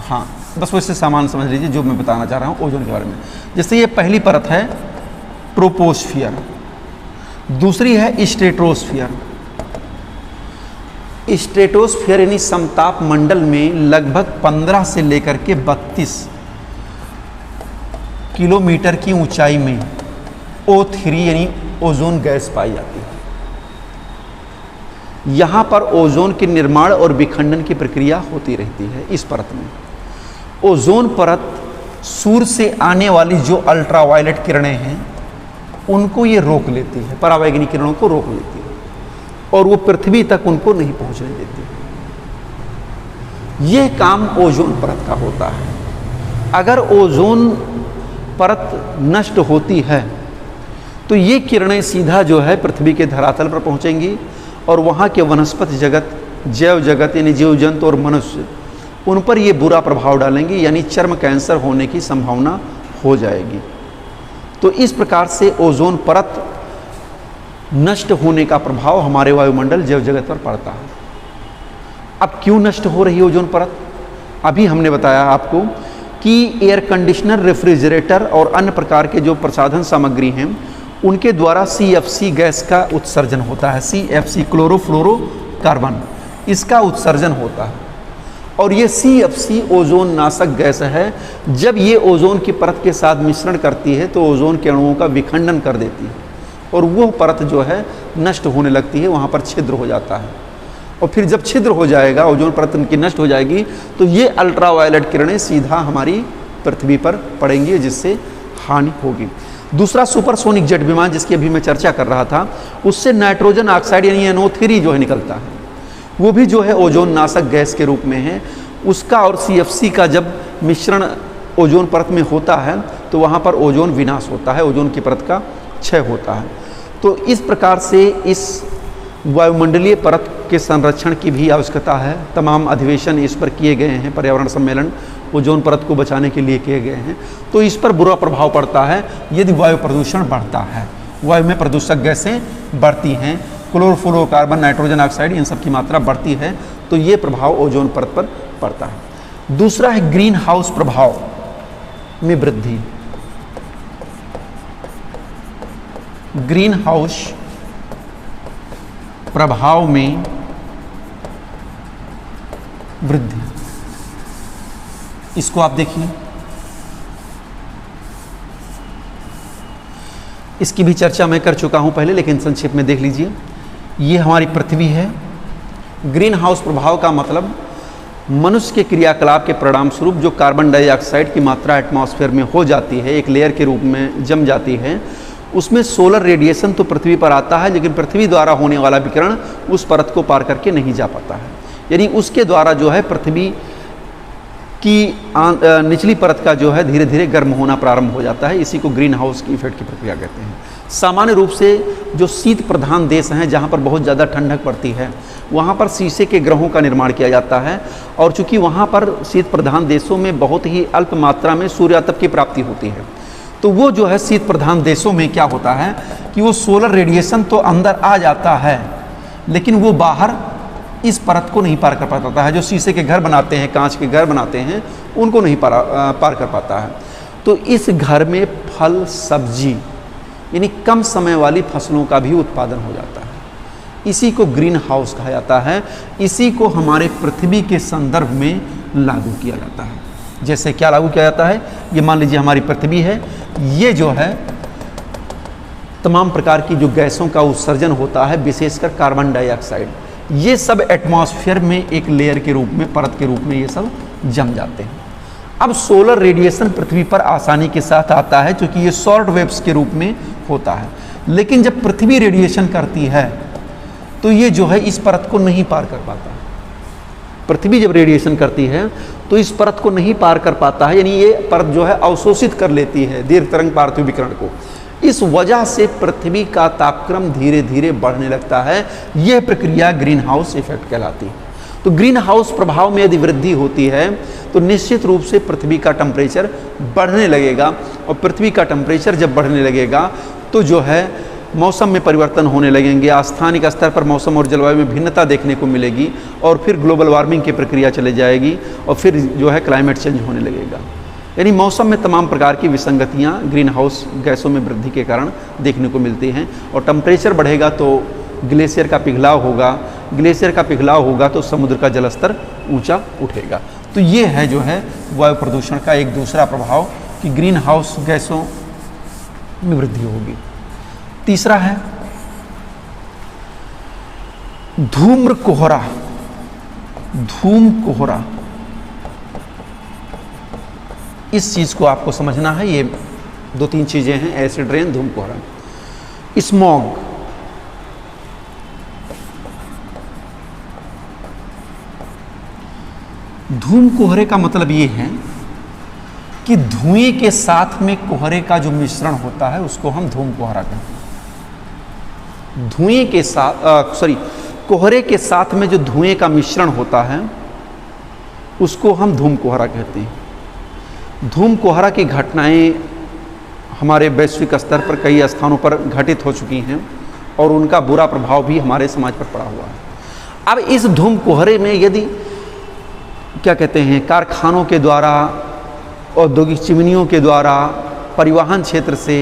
हाँ, बस वैसे सामान समझ लीजिए जो मैं बताना चाह रहा हूँ ओजोन के बारे में। जैसे ये पहली परत है ट्रोपोस्फियर, दूसरी है स्ट्रेटोस्फियर। स्ट्रेटोस्फियर यानी समताप मंडल में लगभग 15 से लेकर के 32 किलोमीटर की ऊंचाई में O3 यानी ओजोन गैस पाई जाती है। यहाँ पर ओजोन के निर्माण और विखंडन की प्रक्रिया होती रहती है। इस परत में ओजोन परत सूर्य से आने वाली जो अल्ट्रावायलेट किरणें हैं उनको ये रोक लेती है, परावैंगनी किरणों को रोक लेती है और वो पृथ्वी तक उनको नहीं पहुंचने देती। यह काम ओजोन परत का होता है। अगर ओजोन परत नष्ट होती है तो ये किरणें सीधा जो है पृथ्वी के धरातल पर पहुंचेंगी और वहाँ के वनस्पति जगत, जैव जगत यानी जीव जंतु और मनुष्य, उन पर ये बुरा प्रभाव डालेंगी, यानी चर्म कैंसर होने की संभावना हो जाएगी। तो इस प्रकार से ओजोन परत नष्ट होने का प्रभाव हमारे वायुमंडल जैव जगत पर पड़ता है। अब क्यों नष्ट हो रही है ओजोन परत? अभी हमने बताया आपको कि एयर कंडीशनर, रेफ्रिजरेटर और अन्य प्रकार के जो प्रसाधन सामग्री हैं उनके द्वारा CFC गैस का उत्सर्जन होता है। CFC क्लोरोफ्लोरोकार्बन, इसका उत्सर्जन होता है और ये CFC ओजोन नाशक गैस है। जब ये ओजोन की परत के साथ मिश्रण करती है तो ओजोन के अणुओं का विखंडन कर देती है और वो परत जो है नष्ट होने लगती है, वहाँ पर छिद्र हो जाता है। और फिर जब छिद्र हो जाएगा, ओजोन परत उनकी नष्ट हो जाएगी, तो ये अल्ट्रावायलेट किरणें सीधा हमारी पृथ्वी पर पड़ेंगी, जिससे हानि होगी। दूसरा सुपरसोनिक जेट विमान, जिसकी अभी मैं चर्चा कर रहा था, उससे नाइट्रोजन ऑक्साइड यानी NO3 जो है निकलता है, वो भी जो है ओजोन नाशक गैस के रूप में है। उसका और CFC का जब मिश्रण ओजोन परत में होता है तो वहाँ पर ओजोन विनाश होता है, ओजोन की परत का क्षय होता है। तो इस प्रकार से इस वायुमंडलीय परत के संरक्षण की भी आवश्यकता है। तमाम अधिवेशन इस पर किए गए हैं, पर्यावरण सम्मेलन ओजोन परत को बचाने के लिए किए गए हैं। तो इस पर बुरा प्रभाव पड़ता है यदि वायु प्रदूषण बढ़ता है, वायु में प्रदूषक गैसें बढ़ती हैं, क्लोरोफ्लोरोकार्बन, नाइट्रोजन ऑक्साइड, इन सब की मात्रा बढ़ती है, तो ये प्रभाव ओजोन परत पर पड़ता है। दूसरा है ग्रीन हाउस प्रभाव में वृद्धि। ग्रीन हाउस प्रभाव में वृद्धि, इसको आप देखिए। इसकी भी चर्चा मैं कर चुका हूँ पहले, लेकिन संक्षेप में देख लीजिए। ये हमारी पृथ्वी है। ग्रीन हाउस प्रभाव का मतलब मनुष्य के क्रियाकलाप के परिणाम स्वरूप जो कार्बन डाइऑक्साइड की मात्रा एटमॉस्फेयर में हो जाती है, एक लेयर के रूप में जम जाती है, उसमें सोलर रेडिएशन तो पृथ्वी पर आता है, लेकिन पृथ्वी द्वारा होने वाला विकिरण उस परत को पार करके नहीं जा पाता है। यानी उसके द्वारा जो है पृथ्वी की निचली परत का जो है धीरे धीरे गर्म होना प्रारंभ हो जाता है। इसी को ग्रीन हाउस की इफेक्ट की प्रक्रिया कहते हैं। सामान्य रूप से जो शीत प्रधान देश हैं, जहाँ पर बहुत ज़्यादा ठंडक पड़ती है, वहाँ पर शीशे के ग्रहों का निर्माण किया जाता है। और चूँकि वहाँ पर शीत प्रधान देशों में बहुत ही अल्प मात्रा में सूर्यातप की प्राप्ति होती है, तो वो जो है शीत प्रधान देशों में क्या होता है कि वो सोलर रेडिएशन तो अंदर आ जाता है, लेकिन वो बाहर इस परत को नहीं पार कर पाता है। जो शीशे के घर बनाते हैं, कांच के घर बनाते हैं, उनको नहीं पार कर पाता है। तो इस घर में फल सब्जी यानी कम समय वाली फसलों का भी उत्पादन हो जाता है। इसी को ग्रीन हाउस कहा जाता है। इसी को हमारे पृथ्वी के संदर्भ में लागू किया जाता है। जैसे क्या लागू किया जाता है, ये मान लीजिए हमारी पृथ्वी है, ये जो है तमाम प्रकार की जो गैसों का उत्सर्जन होता है, विशेषकर कार्बन डाइऑक्साइड, ये सब एटमॉस्फेयर में एक लेयर के रूप में, परत के रूप में ये सब जम जाते हैं। अब सोलर रेडिएशन पृथ्वी पर आसानी के साथ आता है, क्योंकि ये शॉर्ट वेव्स के रूप में होता है। लेकिन जब पृथ्वी रेडिएशन करती है तो ये जो है इस परत को नहीं पार कर पाता। पृथ्वी जब रेडिएशन करती है तो इस परत को नहीं पार कर पाता है, यानी ये परत जो है अवशोषित कर लेती है दीर्घ तरंग पार्थिव विकिरण को। इस वजह से पृथ्वी का तापक्रम धीरे धीरे बढ़ने लगता है। यह प्रक्रिया ग्रीन हाउस इफेक्ट कहलाती है। तो ग्रीन हाउस प्रभाव में यदि वृद्धि होती है तो निश्चित रूप से पृथ्वी का टेम्परेचर बढ़ने लगेगा, और पृथ्वी का टेम्परेचर जब बढ़ने लगेगा तो जो है मौसम में परिवर्तन होने लगेंगे। स्थानिक स्तर पर मौसम और जलवायु में भिन्नता देखने को मिलेगी, और फिर ग्लोबल वार्मिंग की प्रक्रिया चली जाएगी, और फिर जो है क्लाइमेट चेंज होने लगेगा। यानी मौसम में तमाम प्रकार की विसंगतियाँ ग्रीन हाउस गैसों में वृद्धि के कारण देखने को मिलती हैं। और टेम्परेचर बढ़ेगा तो ग्लेशियर का पिघलाव होगा, ग्लेशियर का पिघलाव होगा तो समुद्र का जलस्तर ऊंचा उठेगा। तो ये है जो है वायु प्रदूषण का एक दूसरा प्रभाव कि ग्रीन हाउस गैसों में वृद्धि होगी। तीसरा है धूम्र कोहरा। धूम कोहरा, इस चीज़ को आपको समझना है। ये दो तीन चीज़ें हैं, एसिड रेन, धूम कोहरा। स्मॉग, धूम कोहरे का मतलब ये है कि धुएं के साथ में कोहरे का जो मिश्रण होता है उसको हम धूम कोहरा कहते हैं। धुएं के साथ कोहरे के साथ में जो धुएं का मिश्रण होता है उसको हम धूम कोहरा कहते हैं। धूम कोहरा की घटनाएं हमारे वैश्विक स्तर पर कई स्थानों पर घटित हो चुकी हैं, और उनका बुरा प्रभाव भी हमारे समाज पर पड़ा हुआ है। अब इस धूम कोहरे में यदि क्या कहते हैं, कारखानों के द्वारा, औद्योगिक चिमनियों के द्वारा, परिवहन क्षेत्र से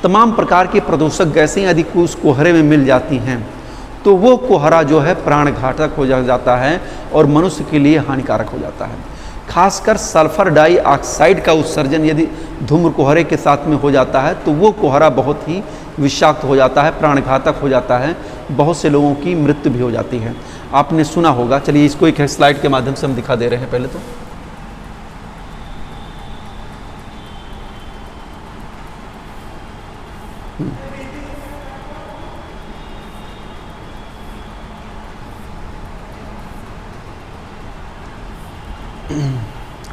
तमाम प्रकार की प्रदूषक गैसें यदि उस कोहरे में मिल जाती हैं तो वो कोहरा जो है प्राणघातक हो जाता है और मनुष्य के लिए हानिकारक हो जाता है। खासकर सल्फर डाइऑक्साइड का उत्सर्जन यदि धूम्र कोहरे के साथ में हो जाता है तो वो कोहरा बहुत ही विषाक्त हो जाता है, प्राणघातक हो जाता है। बहुत से लोगों की मृत्यु भी हो जाती है। आपने सुना होगा, चलिए इसको एक स्लाइड के माध्यम से हम दिखा दे रहे हैं। पहले तो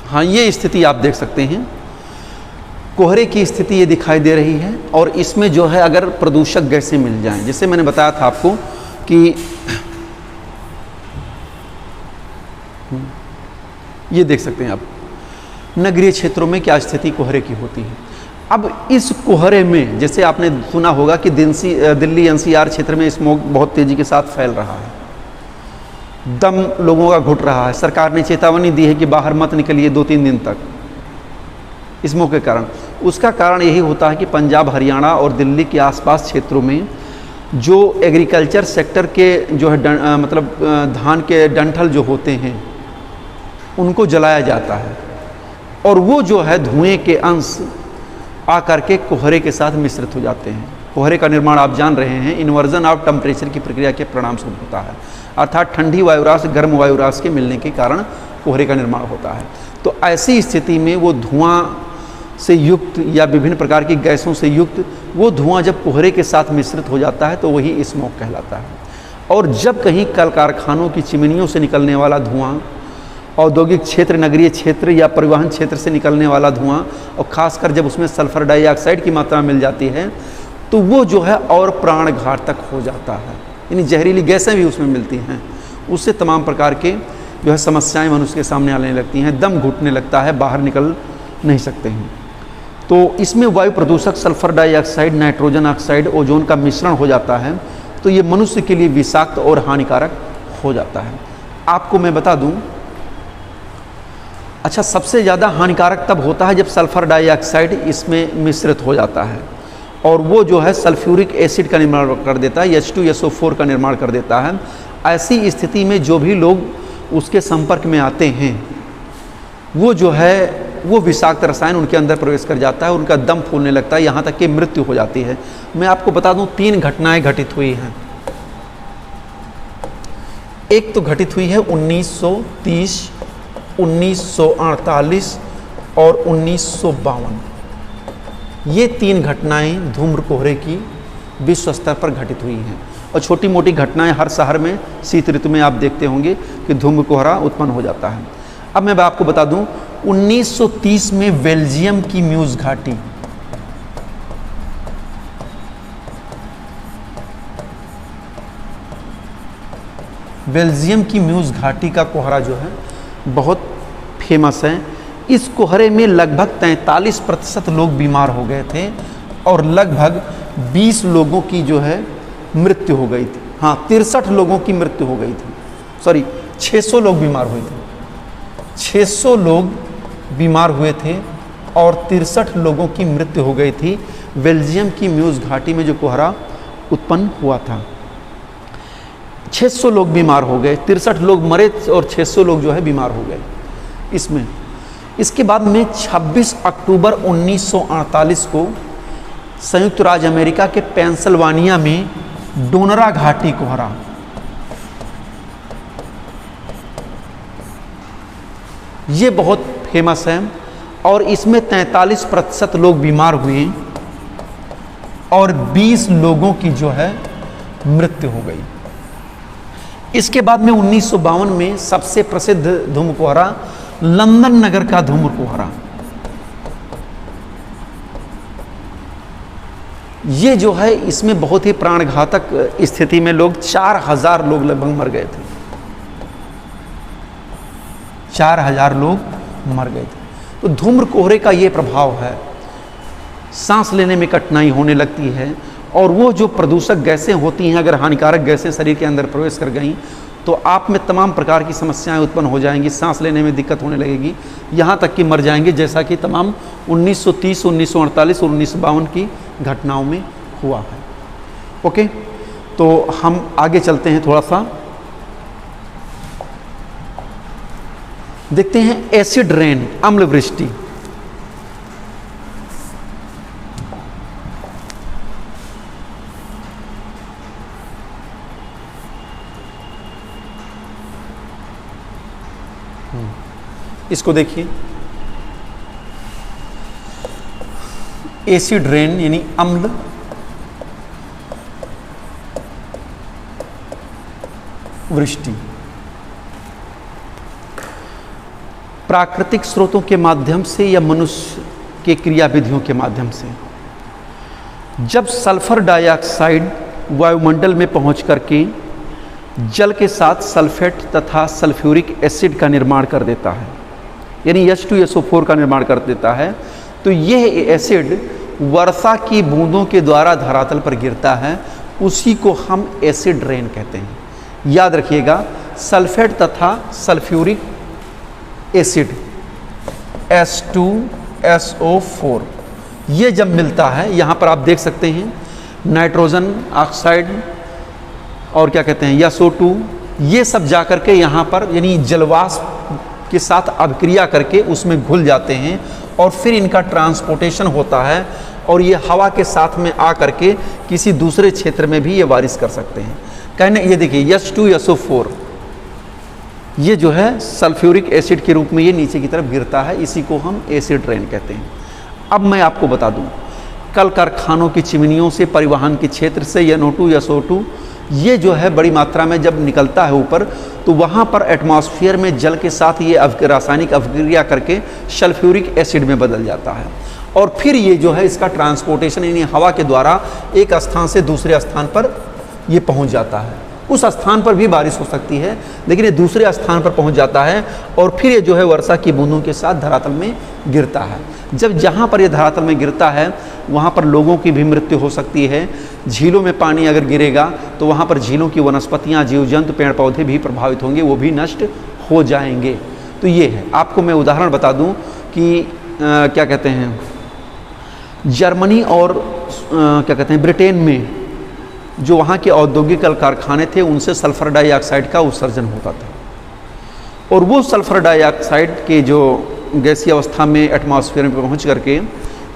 हाँ, ये स्थिति आप देख सकते हैं। कोहरे की स्थिति ये दिखाई दे रही है, और इसमें जो है अगर प्रदूषक गैसें मिल जाएं, जैसे मैंने बताया था आपको कि ये देख सकते हैं आप नगरीय क्षेत्रों में क्या स्थिति कोहरे की होती है। अब इस कोहरे में जैसे आपने सुना होगा कि दिल्ली एनसीआर क्षेत्र में स्मोक बहुत तेज़ी के साथ फैल रहा है, दम लोगों का घुट रहा है। सरकार ने चेतावनी दी है कि बाहर मत निकलिए 2-3 दिन तक स्मोक के कारण। उसका कारण यही होता है कि पंजाब, हरियाणा और दिल्ली के आसपास क्षेत्रों में जो एग्रीकल्चर सेक्टर के जो है मतलब धान के डंठल जो होते हैं उनको जलाया जाता है, और वो जो है धुएं के अंश आकर के कोहरे के साथ मिश्रित हो जाते हैं। कोहरे का निर्माण आप जान रहे हैं इन्वर्जन ऑफ टेम्परेचर की प्रक्रिया के परिणाम स्वरूप होता है, अर्थात ठंडी वायुराश गर्म वायुराश के मिलने के कारण कोहरे का निर्माण होता है। तो ऐसी स्थिति में वो धुआं से युक्त या विभिन्न प्रकार की गैसों से युक्त वो धुआं जब कोहरे के साथ मिश्रित हो जाता है तो वही स्मोक कहलाता है। और जब कहीं कल कारखानों की चिमनियों से निकलने वाला धुआं, औद्योगिक क्षेत्र, नगरीय क्षेत्र या परिवहन क्षेत्र से निकलने वाला धुआं, और ख़ासकर जब उसमें सल्फर डाइऑक्साइड की मात्रा मिल जाती है तो वो जो है और प्राण घातक हो जाता है, यानी जहरीली गैसें भी उसमें मिलती हैं। उससे तमाम प्रकार के जो है समस्याएं मनुष्य के सामने आने लगती हैं, दम घुटने लगता है, बाहर निकल नहीं सकते हैं। तो इसमें वायु प्रदूषक sulphur dioxide, nitrogen oxide, ozone का मिश्रण हो जाता है, तो ये मनुष्य के लिए विषाक्त और हानिकारक हो जाता है। आपको मैं बता दूं, अच्छा, सबसे ज़्यादा हानिकारक तब होता है जब सल्फर डाइऑक्साइड इसमें मिश्रित हो जाता है और वो जो है सल्फ्यूरिक एसिड का निर्माण कर देता है, H2SO4 का निर्माण कर देता है। ऐसी स्थिति में जो भी लोग उसके संपर्क में आते हैं वो जो है वो विषाक्त रसायन उनके अंदर प्रवेश कर जाता है, उनका दम फूलने लगता है, यहाँ तक कि मृत्यु हो जाती है। मैं आपको बता दूं 3 घटनाएं घटित हुई हैं। एक तो घटित हुई है 1930, 1948 और 1952। ये 3 घटनाएं धूम्र कोहरे की विश्व स्तर पर घटित हुई हैं। और छोटी मोटी घटनाएं हर शहर में शीत ऋतु में आप देखते होंगे कि धूम्र कोहरा उत्पन्न हो जाता है। अब मैं आपको बता दूं 1930 में बेल्जियम की म्यूज घाटी, बेल्जियम की म्यूज घाटी का कोहरा जो है बहुत फेमस है। इस कोहरे में लगभग 43% लोग बीमार हो गए थे और लगभग 20 लोगों की जो है मृत्यु हो गई थी। हाँ, 63 लोगों की मृत्यु हो गई थी, सॉरी 600 लोग बीमार हुए थे। 600 लोग बीमार हुए थे और 63 लोगों की मृत्यु हो गई थी बेल्जियम की म्यूज घाटी में जो कोहरा उत्पन्न हुआ था। 600 लोग बीमार हो गए, 63 लोग मरे और 600 लोग जो है बीमार हो गए इसमें। इसके बाद में 26 अक्टूबर 1948 को संयुक्त राज्य अमेरिका के पेंसिल्वानिया में डोनरा घाटी कोहरा, ये बहुत फेमस है और इसमें 43% लोग बीमार हुए और 20 लोगों की जो है मृत्यु हो गई। इसके बाद में 1952 में सबसे प्रसिद्ध धूम्र कोहरा लंदन नगर का धूम्र कोहरा, ये जो है इसमें बहुत ही प्राणघातक स्थिति में लोग 4000 लोग लगभग मर गए थे। 4000 लोग मर गए थे। तो धूम्र कोहरे का ये प्रभाव है, सांस लेने में कठिनाई होने लगती है और वो जो प्रदूषक गैसें होती हैं, अगर हानिकारक गैसें शरीर के अंदर प्रवेश कर गईं तो आप में तमाम प्रकार की समस्याएं उत्पन्न हो जाएंगी, सांस लेने में दिक्कत होने लगेगी, यहाँ तक कि मर जाएंगे, जैसा कि तमाम 1930, 1948 और 1952 की घटनाओं में हुआ है। ओके, तो हम आगे चलते हैं, थोड़ा सा देखते हैं एसिड रेन, अम्ल वृष्टि। इसको देखिए, एसिड रेन यानी अम्ल वृष्टि प्राकृतिक स्रोतों के माध्यम से या मनुष्य के क्रियाविधियों के माध्यम से जब सल्फर डाइऑक्साइड वायुमंडल में पहुंच करके जल के साथ सल्फेट तथा सल्फ्यूरिक एसिड का निर्माण कर देता है, यानी H2SO4 का निर्माण कर देता है, तो यह एसिड वर्षा की बूंदों के द्वारा धरातल पर गिरता है, उसी को हम एसिड रेन कहते हैं। याद रखिएगा, सल्फेट तथा सल्फ्यूरिक एसिड H2SO4 ये जब मिलता है, यहाँ पर आप देख सकते हैं नाइट्रोजन ऑक्साइड और क्या कहते हैं SO2, ये सब जा करके यहाँ पर यानी जलवाष्प के साथ अभिक्रिया करके उसमें घुल जाते हैं और फिर इनका ट्रांसपोर्टेशन होता है और ये हवा के साथ में आ करके किसी दूसरे क्षेत्र में भी ये बारिश कर सकते हैं। कहने ये देखिए H2SO4 ये जो है सल्फ्यूरिक एसिड के रूप में ये नीचे की तरफ गिरता है, इसी को हम एसिड रेन कहते हैं। अब मैं आपको बता दूं, कल कारखानों की चिमनियों से, परिवहन के क्षेत्र से NO2 SO2 ये जो है बड़ी मात्रा में जब निकलता है ऊपर, तो वहाँ पर एटमॉस्फेयर में जल के साथ ये रासायनिक अभिक्रिया करके सल्फ्यूरिक एसिड में बदल जाता है और फिर ये जो है इसका ट्रांसपोर्टेशन यानी हवा के द्वारा एक स्थान से दूसरे स्थान पर ये पहुँच जाता है। उस स्थान पर भी बारिश हो सकती है, लेकिन ये दूसरे स्थान पर पहुंच जाता है और फिर ये जो है वर्षा की बूंदों के साथ धरातल में गिरता है। जब जहाँ पर ये धरातल में गिरता है वहाँ पर लोगों की भी मृत्यु हो सकती है। झीलों में पानी अगर गिरेगा तो वहाँ पर झीलों की वनस्पतियाँ, जीव जंतु, पेड़ पौधे भी प्रभावित होंगे, वो भी नष्ट हो जाएंगे। तो ये है, आपको मैं उदाहरण बता दूँ कि क्या कहते हैं, जर्मनी और क्या कहते हैं ब्रिटेन में जो वहाँ के औद्योगिक कारखाने थे उनसे सल्फर डाइऑक्साइड का उत्सर्जन होता था और वो सल्फर डाइऑक्साइड के जो गैसीय अवस्था में एटमॉस्फेयर में पहुँच करके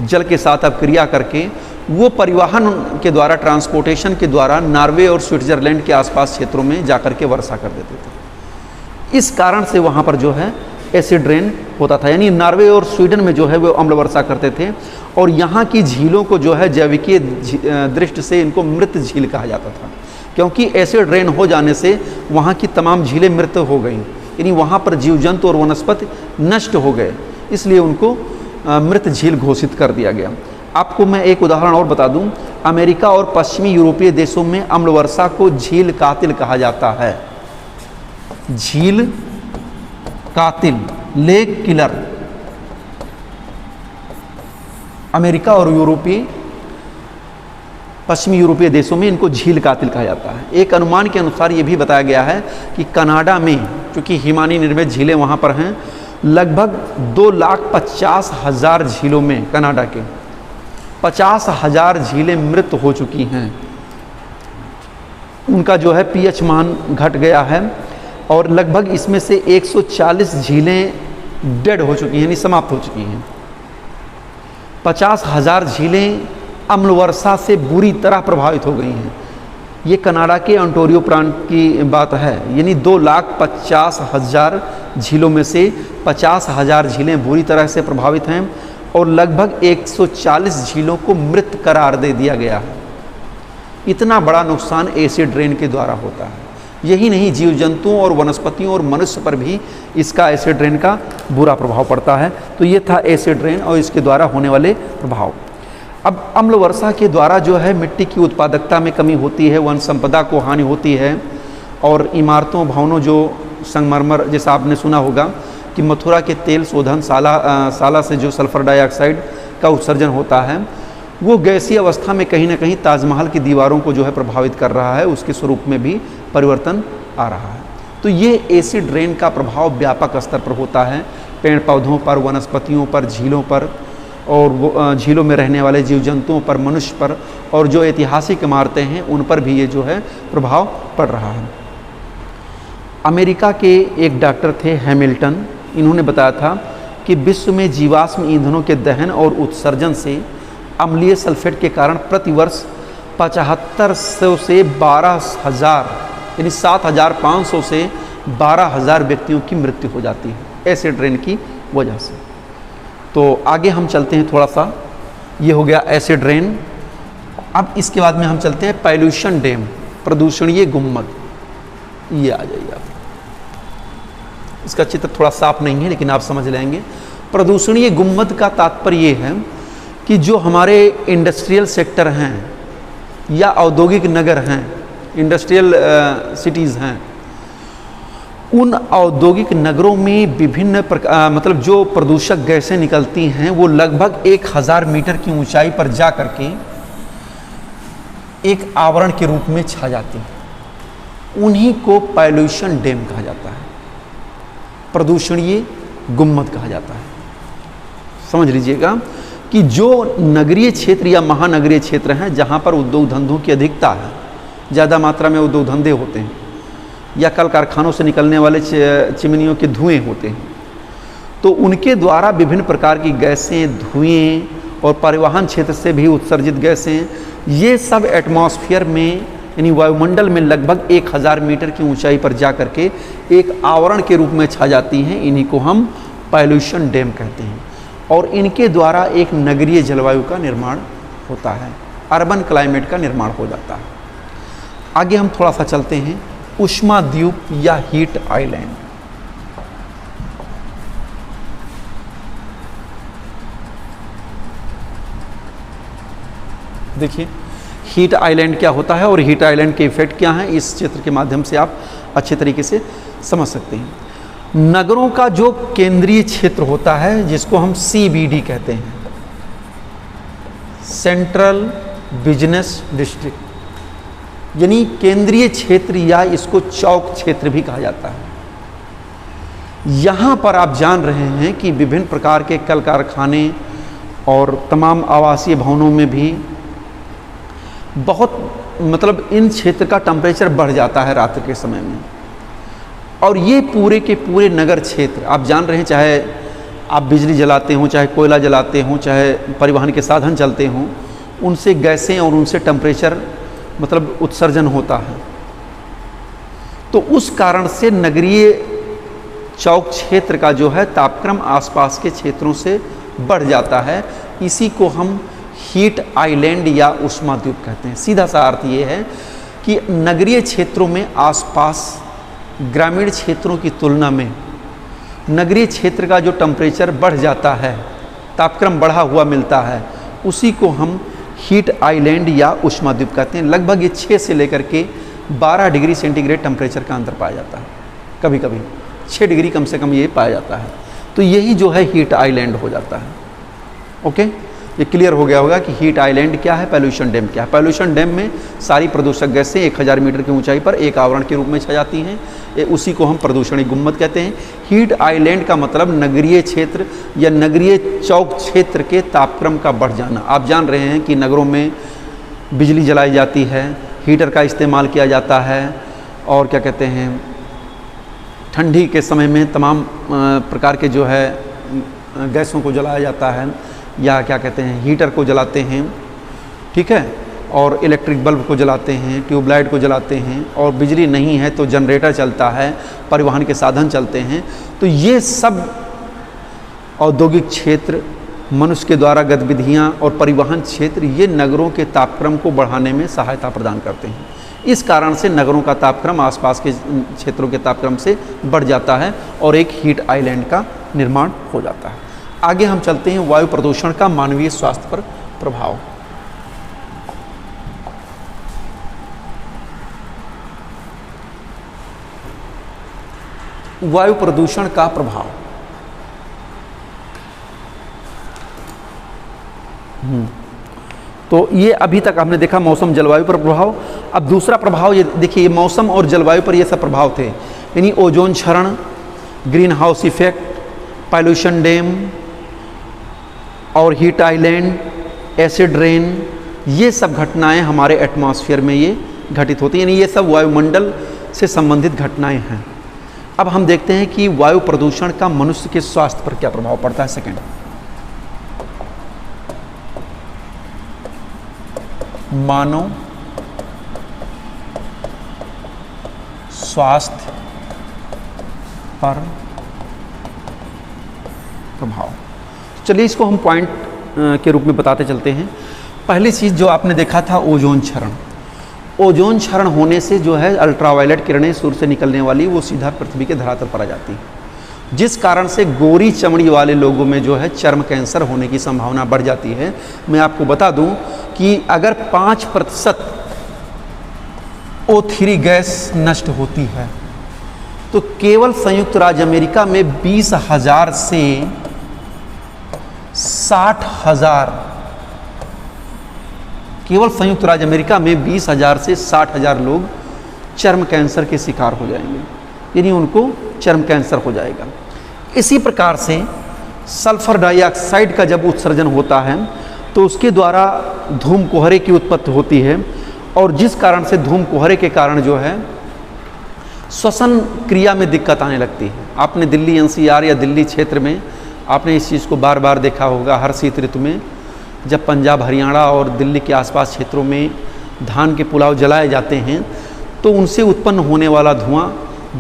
जल के साथ अभिक्रिया करके वो परिवहन के द्वारा, ट्रांसपोर्टेशन के द्वारा नॉर्वे और स्विट्ज़रलैंड के आसपास क्षेत्रों में जाकर के वर्षा कर देते थे। इस कारण से वहाँ पर जो है एसिड रेन होता था, यानी नॉर्वे और स्वीडन में जो है वो अम्ल वर्षा करते थे और यहाँ की झीलों को जो है जैविकीय दृष्टि से इनको मृत झील कहा जाता था, क्योंकि एसिड रेन हो जाने से वहाँ की तमाम झीलें मृत हो गईं, यानी वहाँ पर जीव जंतु और वनस्पति नष्ट हो गए, इसलिए उनको मृत झील घोषित कर दिया गया। आपको मैं एक उदाहरण और बता दूं, अमेरिका और पश्चिमी यूरोपीय देशों में अम्ल वर्षा को झील कातिल कहा जाता है। झील कातिल, लेक किलर। अमेरिका और पश्चिमी यूरोपीय देशों में इनको झील कातिल कहा जाता है। एक अनुमान के अनुसार ये भी बताया गया है कि कनाडा में, चूँकि हिमानी निर्मित झीलें वहाँ पर हैं, लगभग 2,50,000 झीलों में कनाडा के 50,000 झीलें मृत हो चुकी हैं। उनका जो है pH मान घट गया है और लगभग इसमें से 140 झीलें डेड हो चुकी हैं, यानी समाप्त हो चुकी हैं। 50,000 झीलें अम्ल वर्षा से बुरी तरह प्रभावित हो गई हैं। ये कनाडा के ओंटारियो प्रांत की बात है, यानी 2,50,000 झीलों में से 50,000 झीलें बुरी तरह से प्रभावित हैं और लगभग 140 झीलों को मृत करार दे दिया गया है। इतना बड़ा नुकसान एसिड रेन के द्वारा होता है। यही नहीं, जीव जंतुओं और वनस्पतियों और मनुष्य पर भी इसका एसिड रेन का बुरा प्रभाव पड़ता है। तो ये था एसिड रेन और इसके द्वारा होने वाले प्रभाव। अब अम्ल वर्षा के द्वारा जो है मिट्टी की उत्पादकता में कमी होती है, वन संपदा को हानि होती है और इमारतों, भवनों, जो संगमरमर, जैसा आपने सुना होगा कि मथुरा के तेल शोधन शाला से जो सल्फर डाइऑक्साइड का उत्सर्जन होता है, वो गैसीय अवस्था में कहीं ना कहीं ताजमहल की दीवारों को जो है प्रभावित कर रहा है, उसके स्वरूप में भी परिवर्तन आ रहा है। तो ये एसिड रेन का प्रभाव व्यापक स्तर पर होता है, पेड़ पौधों पर, वनस्पतियों पर, झीलों पर और झीलों में रहने वाले जीव जंतुओं पर, मनुष्य पर और जो ऐतिहासिक इमारतें हैं उन पर भी ये जो है प्रभाव पड़ रहा है। अमेरिका के एक डॉक्टर थे हैमिल्टन, इन्होंने बताया था कि विश्व में जीवाश्म ईंधनों के दहन और उत्सर्जन से अम्लीय सल्फेट के कारण प्रतिवर्ष 7500 से 12,000 यानी 7,500 से 12,000 व्यक्तियों की मृत्यु हो जाती है एसिड रेन की वजह से। तो आगे हम चलते हैं थोड़ा सा, ये हो गया एसिड रेन। अब इसके बाद में हम चलते हैं पॉल्यूशन डैम, प्रदूषणीय गुम्मद। ये आ जाइए आप, इसका चित्र थोड़ा साफ नहीं है लेकिन आप समझ लेंगे। प्रदूषणीय गुम्मद का तात्पर्य ये है कि जो हमारे इंडस्ट्रियल सेक्टर हैं या औद्योगिक नगर हैं, इंडस्ट्रियल सिटीज़ हैं, उन औद्योगिक नगरों में विभिन्न मतलब जो प्रदूषक गैसें निकलती हैं वो लगभग 1000 मीटर की ऊंचाई पर जा करके एक आवरण के रूप में छा जाती हैं। उन्हीं को पॉल्यूशन डैम कहा जाता है, प्रदूषणीय गुम्मद कहा जाता है। समझ लीजिएगा कि जो नगरीय क्षेत्र या महानगरीय क्षेत्र हैं जहाँ पर उद्योग धंधों की अधिकता है, ज़्यादा मात्रा में उद्योग धंधे होते हैं या कल कारखानों से निकलने वाले चिमनियों के धुएं होते हैं, तो उनके द्वारा विभिन्न प्रकार की गैसें, धुएं और परिवहन क्षेत्र से भी उत्सर्जित गैसें, ये सब एटमॉस्फेयर में यानी वायुमंडल में लगभग 1000 मीटर की ऊंचाई पर जा कर के एक आवरण के रूप में छा जाती हैं। इन्हीं को हम पॉल्यूशन डैम कहते हैं और इनके द्वारा एक नगरीय जलवायु का निर्माण होता है, अर्बन क्लाइमेट का निर्माण हो जाता है। आगे हम थोड़ा सा चलते हैं, ऊष्मा द्वीप या हीट आइलैंड। देखिए हीट आइलैंड क्या होता है और हीट आइलैंड के इफेक्ट क्या हैं, इस चित्र के माध्यम से आप अच्छे तरीके से समझ सकते हैं। नगरों का जो केंद्रीय क्षेत्र होता है जिसको हम CBD कहते हैं, सेंट्रल बिजनेस डिस्ट्रिक्ट, यानी केंद्रीय क्षेत्र या इसको चौक क्षेत्र भी कहा जाता है। यहाँ पर आप जान रहे हैं कि विभिन्न प्रकार के कल कारखाने और तमाम आवासीय भवनों में भी बहुत मतलब इन क्षेत्र का टेम्परेचर बढ़ जाता है रात के समय में। और ये पूरे के पूरे नगर क्षेत्र आप जान रहे हैं, चाहे आप बिजली जलाते हों, चाहे कोयला जलाते हों, चाहे परिवहन के साधन चलते हों, उनसे गैसें और उनसे टेम्परेचर मतलब उत्सर्जन होता है। तो उस कारण से नगरीय चौक क्षेत्र का जो है तापक्रम आसपास के क्षेत्रों से बढ़ जाता है। इसी को हम हीट आइलैंड या ऊष्मा द्वीप कहते हैं। सीधा सा अर्थ ये है कि नगरीय क्षेत्रों में आसपास ग्रामीण क्षेत्रों की तुलना में नगरीय क्षेत्र का जो टेम्परेचर बढ़ जाता है, तापक्रम बढ़ा हुआ मिलता है, उसी को हम हीट आइलैंड या ऊष्मा द्वीप कहते हैं। लगभग ये 6 से लेकर के 12 डिग्री सेंटीग्रेड टेम्परेचर का अंतर पाया जाता है, कभी कभी 6 डिग्री कम से कम ये पाया जाता है। तो यही जो है हीट आइलैंड हो जाता है। ओके, ये क्लियर हो गया होगा कि हीट आइलैंड क्या है, पॉल्यूशन डैम क्या है। पॉल्यूशन डैम में सारी प्रदूषक गैसें 1000 मीटर की ऊंचाई पर एक आवरण के रूप में छा जाती हैं, उसी को हम प्रदूषणी गुम्बद कहते हैं। हीट आइलैंड का मतलब नगरीय क्षेत्र या नगरीय चौक क्षेत्र के तापक्रम का बढ़ जाना। आप जान रहे हैं कि नगरों में बिजली जलाई जाती है, हीटर का इस्तेमाल किया जाता है और क्या कहते हैं, ठंडी के समय में तमाम प्रकार के जो है गैसों को जलाया जाता है या क्या कहते हैं हीटर को जलाते हैं, ठीक है, और इलेक्ट्रिक बल्ब को जलाते हैं, ट्यूबलाइट को जलाते हैं, और बिजली नहीं है तो जनरेटर चलता है, परिवहन के साधन चलते हैं। तो ये सब औद्योगिक क्षेत्र, मनुष्य के द्वारा गतिविधियाँ और परिवहन क्षेत्र ये नगरों के तापक्रम को बढ़ाने में सहायता प्रदान करते हैं। इस कारण से नगरों का तापक्रम आसपास के क्षेत्रों के तापक्रम से बढ़ जाता है और एक हीट आइलैंड का निर्माण हो जाता है। आगे हम चलते हैं वायु प्रदूषण का मानवीय स्वास्थ्य पर प्रभाव। वायु प्रदूषण का प्रभाव तो ये अभी तक हमने देखा मौसम जलवायु पर प्रभाव। अब दूसरा प्रभाव ये देखिए, ये मौसम और जलवायु पर ये सब प्रभाव थे, यानी ओजोन क्षरण, green house effect, pollution dam और हीट आइलैंड, एसिड रेन, ये सब घटनाएं हमारे एटमॉस्फेयर में ये घटित होती हैं, यानी ये सब वायुमंडल से संबंधित घटनाएं हैं। अब हम देखते हैं कि वायु प्रदूषण का मनुष्य के स्वास्थ्य पर क्या प्रभाव पड़ता है। सेकंड, मानव स्वास्थ्य पर प्रभाव। चलिए इसको हम पॉइंट के रूप में बताते चलते हैं। पहली चीज़ जो आपने देखा था ओजोन क्षरण। ओजोन क्षरण होने से जो है अल्ट्रावायलेट किरणें सूर्य से निकलने वाली वो सीधा पृथ्वी के धरातल पर आ जाती हैं, जिस कारण से गोरी चमड़ी वाले लोगों में जो है चर्म कैंसर होने की संभावना बढ़ जाती है। मैं आपको बता दूं कि अगर 5% O3 गैस नष्ट होती है तो केवल संयुक्त राज्य अमेरिका में 20,000 से 60,000, केवल संयुक्त राज्य अमेरिका में 20,000 से 60,000 लोग चर्म कैंसर के शिकार हो जाएंगे, यानी उनको चर्म कैंसर हो जाएगा। इसी प्रकार से सल्फर डाइऑक्साइड का जब उत्सर्जन होता है तो उसके द्वारा धूम कोहरे की उत्पत्ति होती है, और जिस कारण से धूम कोहरे के कारण जो है श्वसन क्रिया में दिक्कत आने लगती है। आपने दिल्ली एनसीआर या दिल्ली क्षेत्र में आपने इस चीज़ को बार बार देखा होगा। हर शीत ऋतु में जब पंजाब, हरियाणा और दिल्ली के आसपास क्षेत्रों में धान के पुलाव जलाए जाते हैं तो उनसे उत्पन्न होने वाला धुआं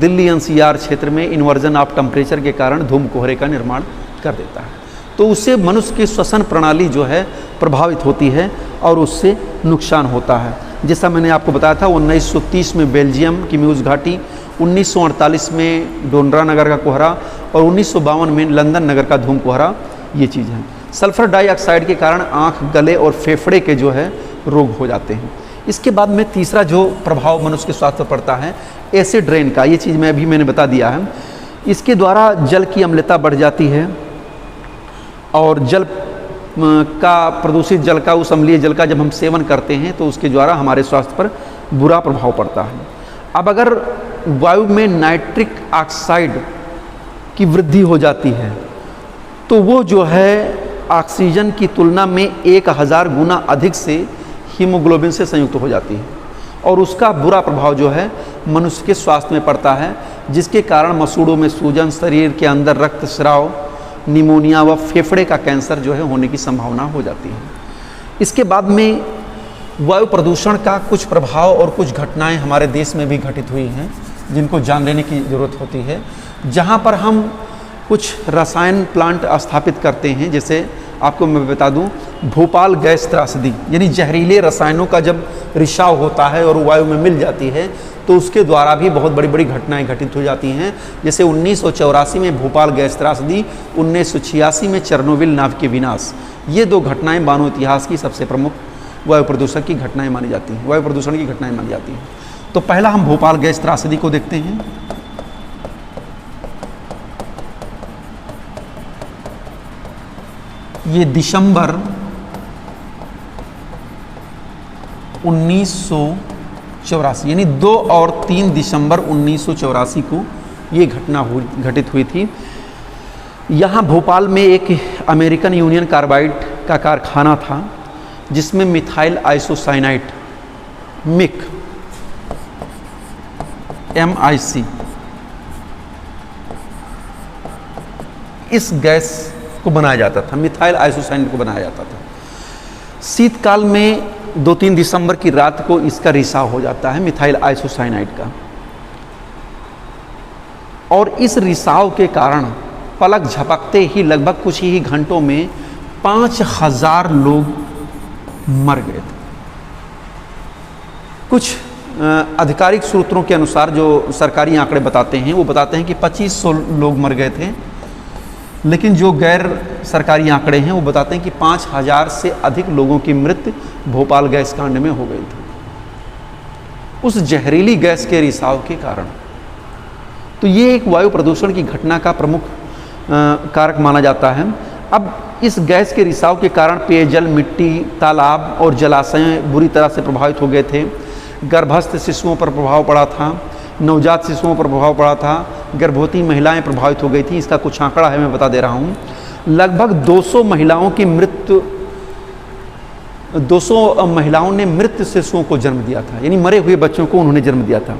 दिल्ली एनसीआर क्षेत्र में इन्वर्जन ऑफ टेम्परेचर के कारण धूम कोहरे का निर्माण कर देता है। तो उससे मनुष्य की श्वसन प्रणाली जो है प्रभावित होती है और उससे नुकसान होता है। जैसा मैंने आपको बताया था 1930 में बेल्जियम की म्यूज़ घाटी, 1948 में डोनरा नगर का कोहरा और 1952 में लंदन नगर का धूम कोहरा, ये चीज़ है। सल्फर डाइऑक्साइड के कारण आँख, गले और फेफड़े के जो है रोग हो जाते हैं। इसके बाद में तीसरा जो प्रभाव मनुष्य के स्वास्थ्य पर पड़ता है एसिड रेन का, ये चीज़ मैंने बता दिया है। इसके द्वारा जल की अम्लता बढ़ जाती है और जल का प्रदूषित जल का, उस अम्लीय जल का जब हम सेवन करते हैं तो उसके द्वारा हमारे स्वास्थ्य पर बुरा प्रभाव पड़ता है। अब अगर वायु में नाइट्रिक ऑक्साइड की वृद्धि हो जाती है तो वो जो है ऑक्सीजन की तुलना में 1000 गुना अधिक से हीमोग्लोबिन से संयुक्त हो जाती है और उसका बुरा प्रभाव जो है मनुष्य के स्वास्थ्य में पड़ता है, जिसके कारण मसूड़ों में सूजन, शरीर के अंदर रक्तस्राव, निमोनिया व फेफड़े का कैंसर जो है होने की संभावना हो जाती है। इसके बाद में वायु प्रदूषण का कुछ प्रभाव और कुछ घटनाएं हमारे देश में भी घटित हुई हैं जिनको जान लेने की ज़रूरत होती है। जहां पर हम कुछ रसायन प्लांट स्थापित करते हैं, जैसे आपको मैं बता दूं भोपाल गैस त्रासदी, यानी जहरीले रसायनों का जब रिसाव होता है और वायु में मिल जाती है तो उसके द्वारा भी बहुत बड़ी बड़ी घटनाएं घटित हो जाती हैं। जैसे 1984 में भोपाल गैस त्रासदी, 1986 में चेरनोबिल नाभिकीय विनाश, ये 2 घटनाएं मानव इतिहास की सबसे प्रमुख वायु प्रदूषण की घटनाएं मानी जाती हैं, वायु प्रदूषण की घटनाएं मानी जाती हैं। तो पहला हम भोपाल गैस त्रासदी को देखते हैं। ये दिसंबर 1984 यानी 2 और 3 दिसंबर 1984 को ये घटना घटित हुई थी। यहाँ भोपाल में एक अमेरिकन यूनियन कार्बाइड का कारखाना था जिसमें मिथाइल आइसोसाइनाइड मिक MIC इस गैस को बनाया जाता था, मिथाइल आइसोसाइनाइड को बनाया जाता था। शीतकाल में 2-3 दिसंबर की रात को इसका रिसाव हो जाता है मिथाइल आइसोसाइनाइड का, और इस रिसाव के कारण पलक झपकते ही लगभग कुछ ही घंटों में 5000 लोग मर गए थे। कुछ आधिकारिक सूत्रों के अनुसार जो सरकारी आंकड़े बताते हैं वो बताते हैं कि 2500 लोग मर गए थे, लेकिन जो गैर सरकारी आंकड़े हैं वो बताते हैं कि 5000 से अधिक लोगों की मृत्यु भोपाल गैस कांड में हो गई थी उस जहरीली गैस के रिसाव के कारण। तो ये एक वायु प्रदूषण की घटना का प्रमुख कारक माना जाता है। अब इस गैस के रिसाव के कारण पेयजल, मिट्टी, तालाब और जलाशय बुरी तरह से प्रभावित हो गए थे। गर्भस्थ शिशुओं पर प्रभाव पड़ा था, नवजात शिशुओं पर प्रभाव पड़ा था, गर्भवती महिलाएं प्रभावित हो गई थी। इसका कुछ आंकड़ा है, मैं बता दे रहा हूँ। लगभग 200 महिलाओं की मृत्यु, 200 महिलाओं ने मृत शिशुओं को जन्म दिया था, यानी मरे हुए बच्चों को उन्होंने जन्म दिया था।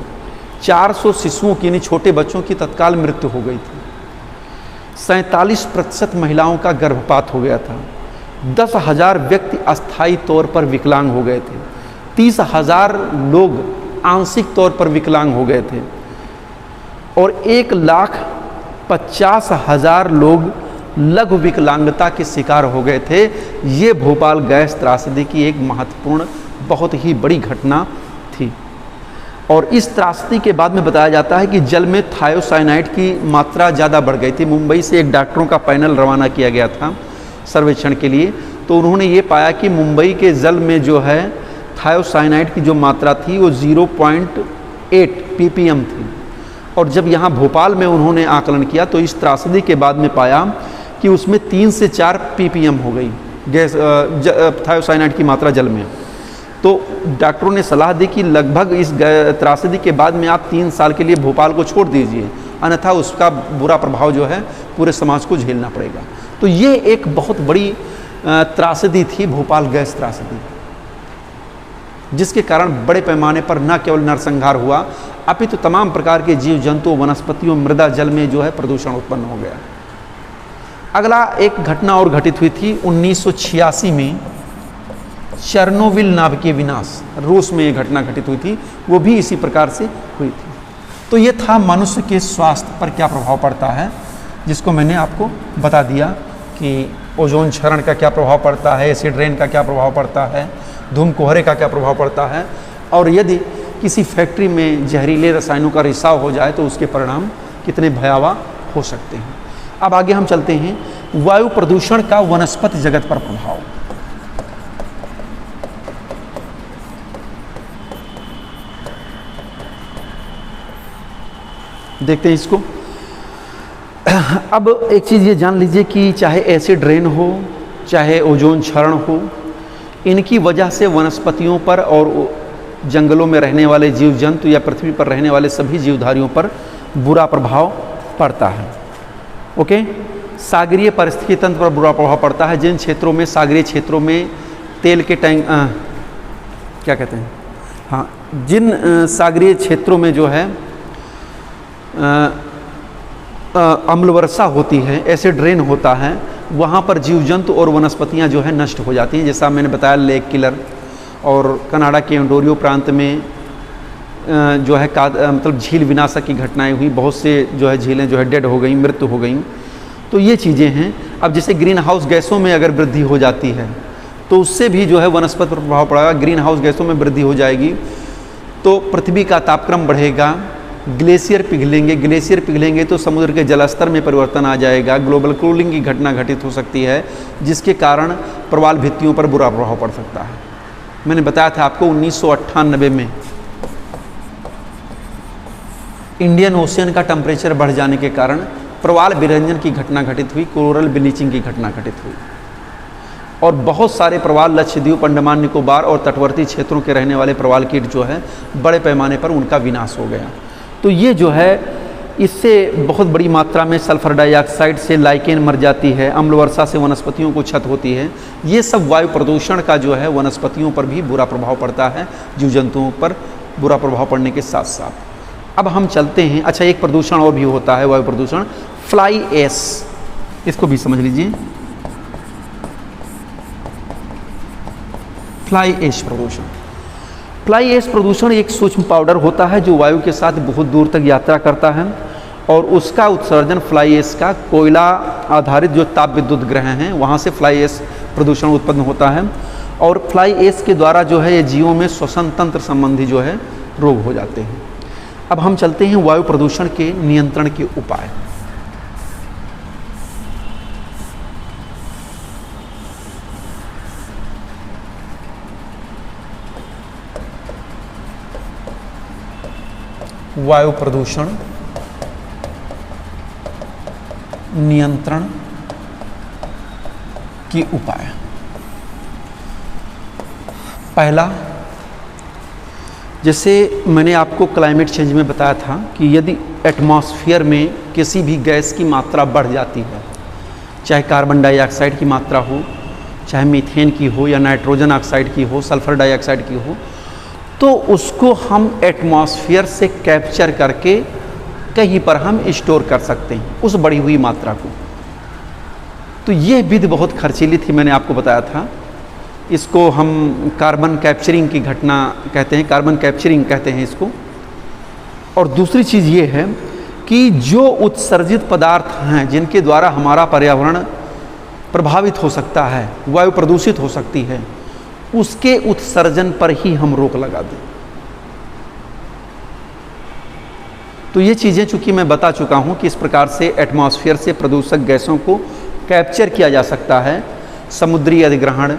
400 शिशुओं की, यानी छोटे बच्चों की तत्काल मृत्यु हो गई थी। 47% महिलाओं का गर्भपात हो गया था। 10,000 व्यक्ति अस्थायी तौर पर विकलांग हो गए थे। 30,000 लोग आंशिक तौर पर विकलांग हो गए थे और 1,50,000 लोग लघु विकलांगता के शिकार हो गए थे। ये भोपाल गैस त्रासदी की एक महत्वपूर्ण, बहुत ही बड़ी घटना थी। और इस त्रासदी के बाद में बताया जाता है कि जल में थायोसाइनाइड की मात्रा ज़्यादा बढ़ गई थी। मुंबई से एक डॉक्टरों का पैनल रवाना किया गया था सर्वेक्षण के लिए, तो उन्होंने ये पाया कि मुंबई के जल में जो है थायोसाइनाइड की जो मात्रा थी वो 0.8 ppm थी। और जब यहाँ भोपाल में उन्होंने आकलन किया तो इस त्रासदी के बाद में पाया कि उसमें 3 से 4 ppm हो गई गैस थायोसाइनाइड की मात्रा जल में। तो डॉक्टरों ने सलाह दी कि लगभग इस त्रासदी के बाद में आप 3 साल के लिए भोपाल को छोड़ दीजिए, अन्यथा उसका बुरा प्रभाव जो है पूरे समाज को झेलना पड़ेगा। तो ये एक बहुत बड़ी त्रासदी थी, भोपाल गैस त्रासदी। जिसके कारण बड़े पैमाने पर न केवल नरसंहार हुआ अपितु तमाम प्रकार के जीव जंतु वनस्पतियों मृदा जल में जो है प्रदूषण उत्पन्न हो गया। अगला एक घटना और घटित हुई थी 1986 में, चेरनोबिल नाभिकीय विनाश, रूस में ये घटना घटित हुई थी, वो भी इसी प्रकार से हुई थी। तो ये था मनुष्य के स्वास्थ्य पर क्या प्रभाव पड़ता है, जिसको मैंने आपको बता दिया कि ओजोन क्षरण का क्या प्रभाव पड़ता है, एसिड रेन का क्या प्रभाव पड़ता है, धूम कोहरे का क्या प्रभाव पड़ता है, और यदि किसी फैक्ट्री में जहरीले रसायनों का रिसाव हो जाए तो उसके परिणाम कितने भयावह हो सकते हैं। अब आगे हम चलते हैं, वायु प्रदूषण का वनस्पति जगत पर प्रभाव। देखते हैं इसको। अब एक चीज़ ये जान लीजिए कि चाहे एसिड रेन हो, चाहे ओजोन क्षरण हो, इनकी वजह से वनस्पतियों पर और जंगलों में रहने वाले जीव जंतु या पृथ्वी पर रहने वाले सभी जीवधारियों पर बुरा प्रभाव पड़ता है। ओके, सागरीय पारिस्थितिकी तंत्र पर बुरा प्रभाव पड़ता है। जिन क्षेत्रों में, सागरीय क्षेत्रों में तेल के टैंक क्या कहते हैं, हाँ, जिन सागरीय क्षेत्रों में जो है अम्ल वर्षा होती है, एसिड रेन होता है, वहाँ पर जीव जंतु और वनस्पतियाँ जो है नष्ट हो जाती हैं। जैसा मैंने बताया लेक किलर और कनाडा के ओंटारियो प्रांत में जो है मतलब झील विनाशक की घटनाएं हुई, बहुत से जो है झीलें जो है डेड हो गई, मृत्यु हो गई। तो ये चीज़ें हैं। अब जैसे ग्रीन हाउस गैसों में अगर वृद्धि हो जाती है तो उससे भी जो है वनस्पति पर प्रभाव पड़ेगा। ग्रीन हाउस गैसों में वृद्धि हो जाएगी तो पृथ्वी का तापक्रम बढ़ेगा, ग्लेशियर पिघलेंगे, ग्लेशियर पिघलेंगे तो समुद्र के जलस्तर में परिवर्तन आ जाएगा, ग्लोबल कूलिंग की घटना घटित हो सकती है, जिसके कारण प्रवाल भित्तियों पर बुरा प्रभाव पड़ सकता है। मैंने बताया था आपको 1998 में इंडियन ओशियन का टेम्परेचर बढ़ जाने के कारण प्रवाल विरंजन की घटना घटित हुई, कोरल ब्लीचिंग की घटना घटित हुई, और बहुत सारे प्रवाल लक्षद्वीप, अंडमान निकोबार और तटवर्ती क्षेत्रों के रहने वाले प्रवाल कीट जो है बड़े पैमाने पर उनका विनाश हो गया। तो ये जो है, इससे बहुत बड़ी मात्रा में सल्फर डाइऑक्साइड से लाइकेन मर जाती है, अम्ल वर्षा से वनस्पतियों को क्षत होती है। ये सब वायु प्रदूषण का जो है वनस्पतियों पर भी बुरा प्रभाव पड़ता है, जीव जंतुओं पर बुरा प्रभाव पड़ने के साथ साथ। अब हम चलते हैं, अच्छा एक प्रदूषण और भी होता है वायु प्रदूषण, फ्लाई ऐश, इसको भी समझ लीजिए। फ्लाई ऐश प्रदूषण, फ्लाई ऐश प्रदूषण एक सूक्ष्म पाउडर होता है जो वायु के साथ बहुत दूर तक यात्रा करता है, और उसका उत्सर्जन फ्लाई ऐश का कोयला आधारित जो ताप विद्युत ग्रह हैं वहाँ से फ्लाई ऐश प्रदूषण उत्पन्न होता है, और फ्लाई ऐश के द्वारा जो है ये जीवों में श्वसन तंत्र संबंधी जो है रोग हो जाते हैं। अब हम चलते हैं वायु प्रदूषण के नियंत्रण के उपाय। वायु प्रदूषण नियंत्रण के उपाय। पहला, जैसे मैंने आपको क्लाइमेट चेंज में बताया था कि यदि एटमॉस्फेयर में किसी भी गैस की मात्रा बढ़ जाती है, चाहे कार्बन डाइऑक्साइड की मात्रा हो, चाहे मीथेन की हो, या नाइट्रोजन ऑक्साइड की हो, सल्फर डाइऑक्साइड की हो, तो उसको हम एटमॉस्फेयर से कैप्चर करके कहीं पर हम स्टोर कर सकते हैं उस बढ़ी हुई मात्रा को। तो ये विधि बहुत खर्चीली थी, मैंने आपको बताया था। इसको हम कार्बन कैप्चरिंग की घटना कहते हैं, कार्बन कैप्चरिंग कहते हैं इसको। और दूसरी चीज़ ये है कि जो उत्सर्जित पदार्थ हैं जिनके द्वारा हमारा पर्यावरण प्रभावित हो सकता है, वायु प्रदूषित हो सकती है, उसके उत्सर्जन पर ही हम रोक लगा दें। तो ये चीज़ें चूँकि मैं बता चुका हूँ कि इस प्रकार से एटमॉस्फेयर से प्रदूषक गैसों को कैप्चर किया जा सकता है। समुद्री अधिग्रहण,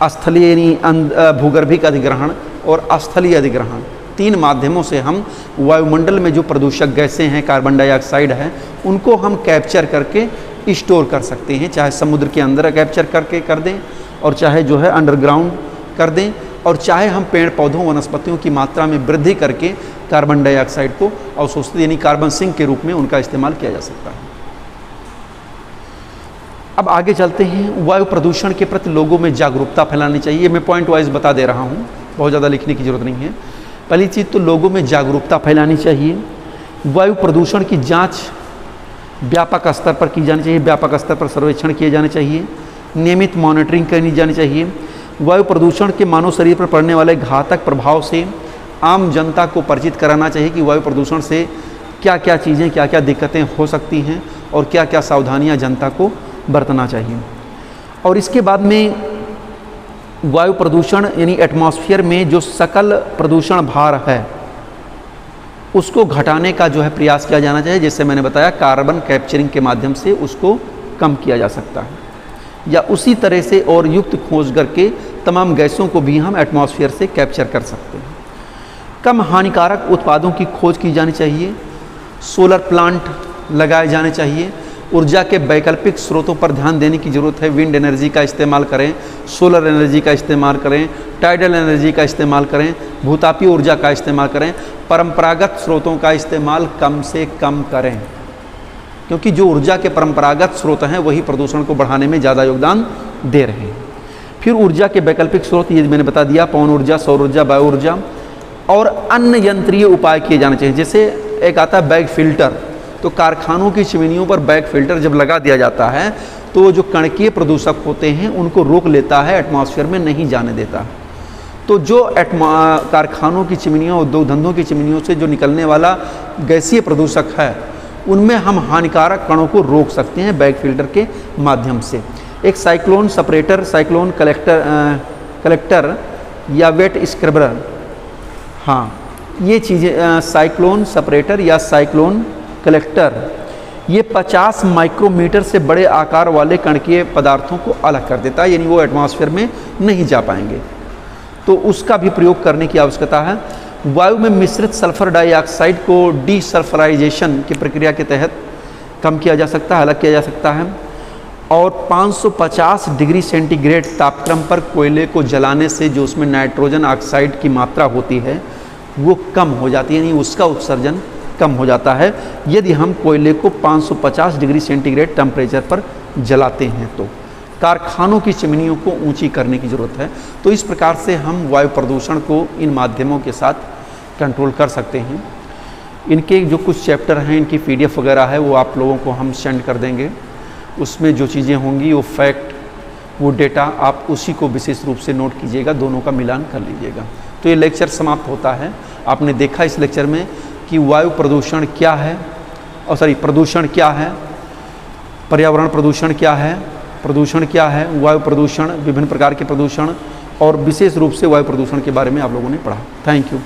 स्थलीय यानी भूगर्भिक अधिग्रहण और स्थलीय अधिग्रहण, तीन माध्यमों से हम वायुमंडल में जो प्रदूषक गैसें हैं, कार्बन डाइऑक्साइड है, उनको हम कैप्चर करके स्टोर कर सकते हैं। चाहे समुद्र के अंदर कैप्चर करके कर दें, और चाहे जो है अंडरग्राउंड कर दें, और चाहे हम पेड़ पौधों वनस्पतियों की मात्रा में वृद्धि करके कार्बन डाइऑक्साइड को अवशोषित यानी कार्बन सिंक के रूप में उनका इस्तेमाल किया जा सकता है। अब आगे चलते हैं, वायु प्रदूषण के प्रति लोगों में जागरूकता फैलानी चाहिए। मैं पॉइंट वाइज बता दे रहा हूँ बहुत ज़्यादा लिखने की ज़रूरत नहीं है। पहली चीज़ तो लोगों में जागरूकता फैलानी चाहिए। वायु प्रदूषण की जांच व्यापक स्तर पर की जानी चाहिए, व्यापक स्तर पर सर्वेक्षण किए जाने चाहिए, नियमित मॉनिटरिंग करनी जानी चाहिए। वायु प्रदूषण के मानव शरीर पर पड़ने वाले घातक प्रभाव से आम जनता को परिचित कराना चाहिए कि वायु प्रदूषण से क्या क्या चीज़ें, क्या क्या दिक्कतें हो सकती हैं और क्या क्या सावधानियां जनता को बरतना चाहिए। और इसके बाद में वायु प्रदूषण यानी एटमॉस्फेयर में जो सकल प्रदूषण भार है उसको घटाने का जो है प्रयास किया जाना चाहिए। जैसे मैंने बताया, कार्बन कैप्चरिंग के माध्यम से उसको कम किया जा सकता है, या उसी तरह से और युक्त खोज करके तमाम गैसों को भी हम एटमॉस्फेयर से कैप्चर कर सकते हैं। कम हानिकारक उत्पादों की खोज की जानी चाहिए। सोलर प्लांट लगाए जाने चाहिए। ऊर्जा के वैकल्पिक स्रोतों पर ध्यान देने की ज़रूरत है। विंड एनर्जी का इस्तेमाल करें, सोलर एनर्जी का इस्तेमाल करें, टाइडल एनर्जी का इस्तेमाल करें, भूतापीय ऊर्जा का इस्तेमाल करें। परंपरागत स्रोतों का इस्तेमाल कम से कम करें, क्योंकि जो ऊर्जा के परंपरागत स्रोत हैं वही प्रदूषण को बढ़ाने में ज़्यादा योगदान दे रहे हैं। फिर ऊर्जा के वैकल्पिक स्रोत, ये मैंने बता दिया, पवन ऊर्जा, सौर ऊर्जा, वायु ऊर्जा, और अन्य यंत्रीय उपाय किए जाने चाहिए। जैसे एक आता है बैग फिल्टर, तो कारखानों की चिमनियों पर बैग फिल्टर जब लगा दिया जाता है तो जो कणकीय प्रदूषक होते हैं उनको रोक लेता है, एटमॉस्फेयर में नहीं जाने देता। तो जो कारखानों की चिमनियों, उद्योग धंधों की चिमनियों से जो निकलने वाला गैसीय प्रदूषक है उनमें हम हानिकारक कणों को रोक सकते हैं बैग फिल्टर के माध्यम से। एक साइक्लोन सेपरेटर, साइक्लोन कलेक्टर या वेट स्क्रबर, हाँ ये चीज़ें, साइक्लोन सेपरेटर या साइक्लोन कलेक्टर, ये 50 माइक्रोमीटर से बड़े आकार वाले कणकीय पदार्थों को अलग कर देता है, यानी वो एटमॉस्फेयर में नहीं जा पाएंगे, तो उसका भी प्रयोग करने की आवश्यकता है। वायु में मिश्रित सल्फर डाइऑक्साइड को डीसल्फराइजेशन की प्रक्रिया के तहत कम किया जा सकता है, अलग किया जा सकता है। और 550 डिग्री सेंटीग्रेड तापक्रम पर कोयले को जलाने से जो उसमें नाइट्रोजन ऑक्साइड की मात्रा होती है वो कम हो जाती है, यानी उसका उत्सर्जन कम हो जाता है यदि हम कोयले को 550 डिग्री सेंटीग्रेड टेम्परेचर पर जलाते हैं। तो कारखानों की चिमनियों को ऊंची करने की ज़रूरत है। तो इस प्रकार से हम वायु प्रदूषण को इन माध्यमों के साथ कंट्रोल कर सकते हैं। इनके जो कुछ चैप्टर हैं, इनकी PDF वगैरह है, वो आप लोगों को हम सेंड कर देंगे। उसमें जो चीज़ें होंगी वो फैक्ट, वो डेटा, आप उसी को विशेष रूप से नोट कीजिएगा, दोनों का मिलान कर लीजिएगा। तो ये लेक्चर समाप्त होता है। आपने देखा इस लेक्चर में कि वायु प्रदूषण क्या है, और प्रदूषण क्या है, पर्यावरण प्रदूषण क्या है, प्रदूषण क्या है, वायु प्रदूषण, विभिन्न प्रकार के प्रदूषण, और विशेष रूप से वायु प्रदूषण के बारे में आप लोगों ने पढ़ा। Thank you.